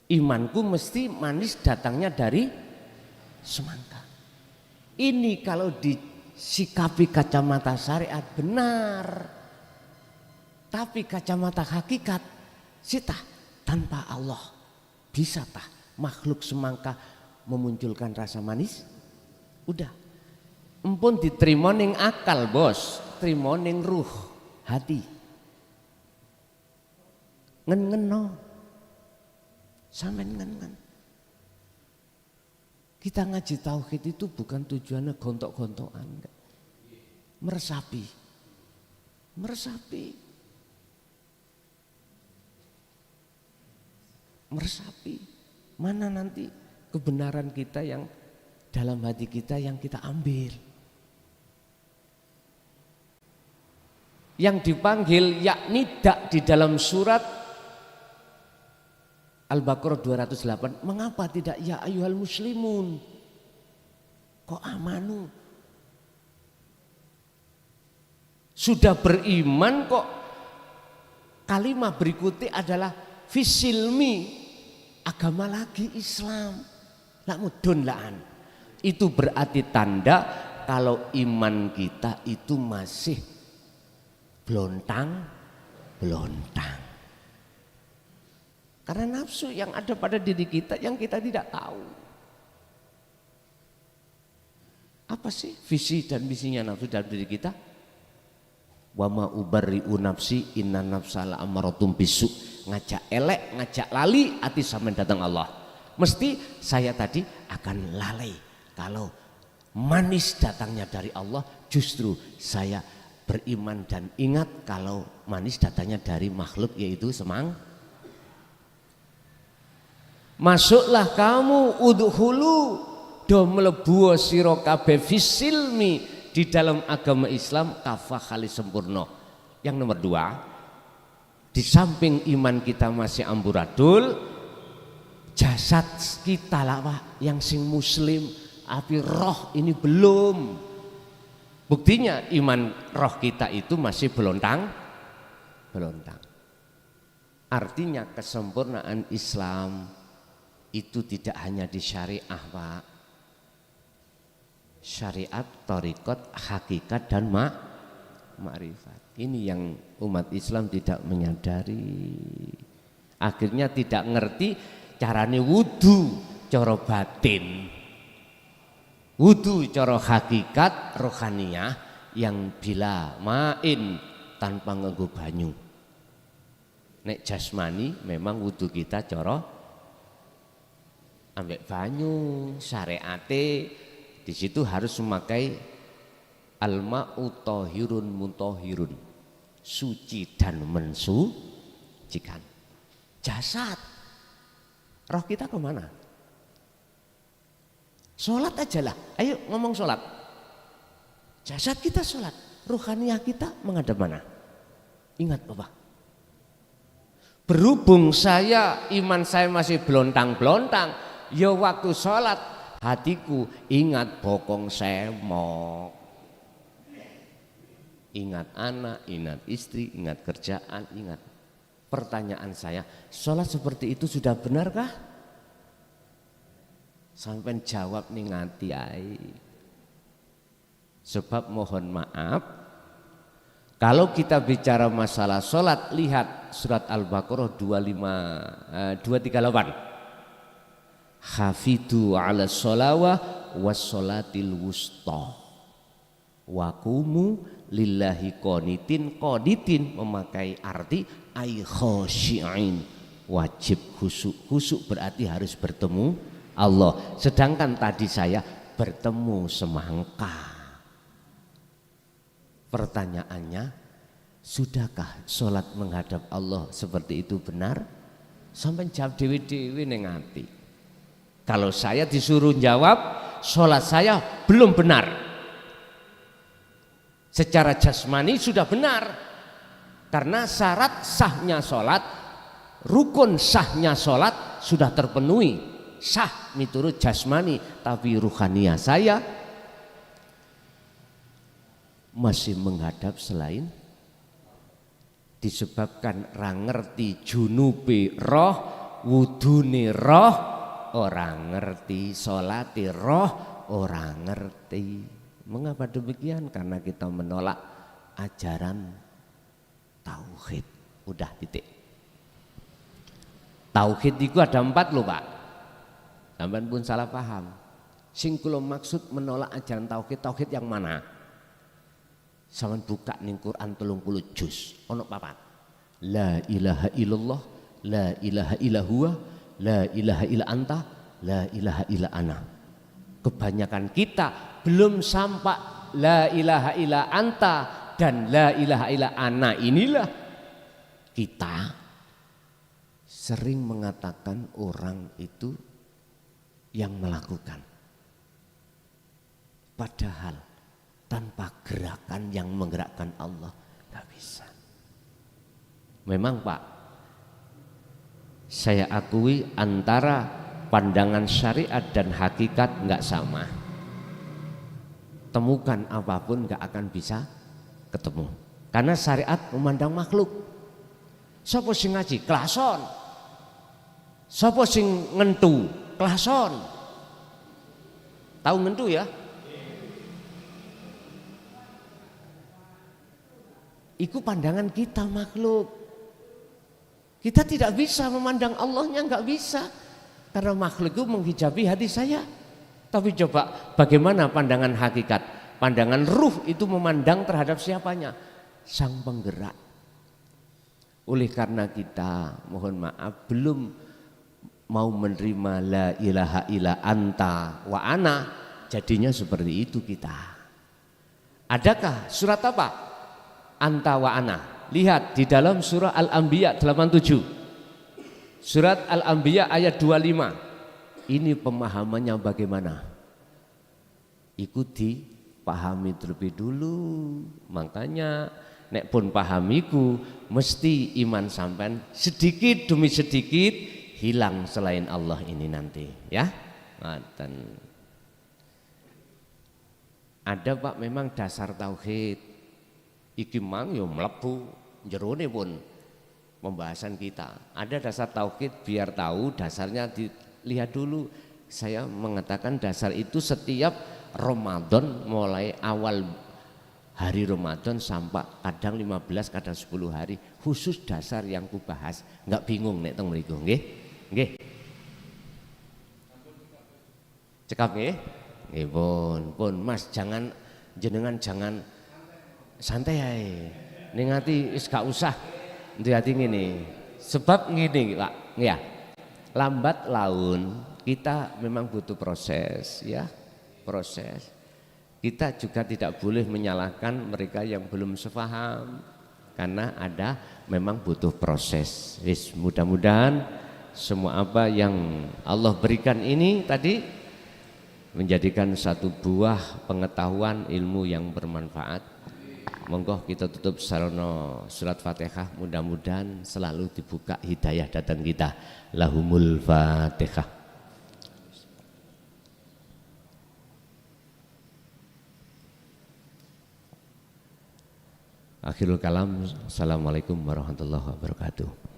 S1: Imanku mesti manis datangnya dari semangka. Ini kalau disikapi kacamata syariat benar, tapi kacamata hakikat sitah tanpa Allah bisa tah makhluk semangka memunculkan rasa manis? Udah. Empun diterima ning akal bos, terima ning ruh, hati. Ngen-ngeno, sampean ngen-ngen. Kita ngaji tauhid itu bukan tujuannya gontok-gontokan, meresapi. Mana nanti kebenaran kita yang dalam hati kita yang kita ambil. Yang dipanggil yakni dak di dalam surat Al-Baqarah 208, mengapa tidak ya ayyuhal muslimun? Kok amanu? Sudah beriman kok kalimat berikutnya adalah fisilmi, agama lagi Islam. Lah mudun laan. Itu berarti tanda kalau iman kita itu masih belontang. Karena nafsu yang ada pada diri kita yang kita tidak tahu. Apa sih visi dan misinya nafsu dalam diri kita? Wa ma ubarri'u nafsi inna nafsala amaratum bisu. Ngajak elek, ngajak lali, ati sampean datang Allah. Mesti saya tadi akan lalai kalau manis datangnya dari Allah, justru saya beriman dan ingat kalau manis datangnya dari makhluk yaitu semang. Masuklah kamu udhulu do mlebu sira kabeh fisilmi di dalam agama Islam kafah kali sempurna. Yang nomor 2, di samping iman kita masih amburadul, jasad kita lah Pak yang sing muslim, tapi roh ini belum. Buktinya iman roh kita itu masih belontang. Artinya kesempurnaan Islam itu tidak hanya di syariah Pak. Syariat, thariqat, hakikat dan ma'rifat. Ini yang umat Islam tidak menyadari. Akhirnya tidak ngerti carane wudu cara batin. Wudu cara hakikat rohaniyah yang bila main tanpa nganggo banyu. Nek jasmani memang wudu kita cara ambek banyu, syariate di situ harus memakai al-ma'u thahirun mutahhirun, suci dan mensucikan. Jasad, roh kita kemana? Sholat aja lah, ayo ngomong sholat. Jasad kita sholat, ruhaniyah kita menghadap mana? Ingat Bapak, berhubung iman saya masih belontang-belontang, ya waktu sholat hatiku ingat bokong semok, ingat anak, ingat istri, ingat kerjaan, ingat. Pertanyaan saya, sholat seperti itu sudah benarkah? Sampai jawab nih ngati ai. Sebab mohon maaf, kalau kita bicara masalah sholat, lihat surat Al-Baqarah 238. Hafidhu ala sholawah was sholatil wusta wakumu lillahi qanitin memakai arti ay khosyi'in, wajib khusuk berarti harus bertemu Allah. Sedangkan tadi saya bertemu semangka. Pertanyaannya, sudahkah sholat menghadap Allah seperti itu benar? Sampai jawab dewi-dewi neng hati. Kalau saya disuruh jawab, sholat saya belum benar. Secara jasmani sudah benar, karena syarat sahnya sholat, rukun sahnya sholat sudah terpenuhi. Sah miturut jasmani, tapi ruhaniyah saya masih menghadap selain, disebabkan ra ngerti junubi roh, wudune roh, orang ngerti sholati roh, orang ngerti. Mengapa demikian? Karena kita menolak ajaran tauhid. Udah titik. Tauhid itu ada 4 loh Pak. Sampeyan pun salah paham. Sing kula maksud menolak ajaran tauhid yang mana? Sampeyan buka ning Quran 30 juz, ono 4. La ilaha illallah, la ilaha illa huwa, la ilaha illa anta, la ilaha illa ana. Kebanyakan kita belum sampai la ilaha illa anta dan la ilaha illa ana. Inilah kita sering mengatakan orang itu yang melakukan, padahal tanpa gerakan yang menggerakkan Allah gak bisa. Memang Pak, Saya akui antara pandangan syariat dan hakikat nggak sama. Temukan apapun nggak akan bisa ketemu. Karena syariat memandang makhluk. Sopo sing ngaji klason. Sopo sing ngentu klason. Tahu ngentu ya? Iku pandangan kita makhluk. Kita tidak bisa memandang Allahnya, nggak bisa. Karena makhluk itu menghijabi hati saya. Tapi coba bagaimana pandangan hakikat? Pandangan ruh itu memandang terhadap siapanya? Sang penggerak. Oleh karena kita, mohon maaf, belum mau menerima la ilaha illa anta wa ana, jadinya seperti itu kita. Adakah surat apa? Anta wa ana. Lihat di dalam surah Al-Anbiya 87. Surat Al-Anbiya ayat 25. Ini pemahamannya bagaimana? Ikuti, pahami terlebih dulu. Makanya nek pun pahamiku, mesti iman sampean sedikit demi sedikit hilang selain Allah ini nanti, ya. Ngaten. Ada Pak memang dasar tauhid. Iki mang yo mlebu jerone pun pembahasan kita. Ada dasar tauhid, biar tahu dasarnya dilihat dulu. Saya mengatakan dasar itu setiap Ramadan, mulai awal hari Ramadan sampai kadang 15, kadang 10 hari, khusus dasar yang kubahas. Enggak bingung nek teng mriku, nggih? Nggih. Cekap nggih? Nggih pun Mas, jangan jenengan jangan santai ae. Ning ati wis gak usah hati ngene. Sebab ngene Pak, ya. Lambat laun kita memang butuh proses, ya. Proses. Kita juga tidak boleh menyalahkan mereka yang belum sepaham, karena ada memang butuh proses. Wis, mudah-mudahan semua apa yang Allah berikan ini tadi menjadikan satu buah pengetahuan ilmu yang bermanfaat. Monggo kita tutup sarana surat Fatihah, mudah-mudahan selalu dibuka hidayah datang kita. Lahumul Fatihah. Akhirul kalam. Assalamualaikum warahmatullahi wabarakatuh.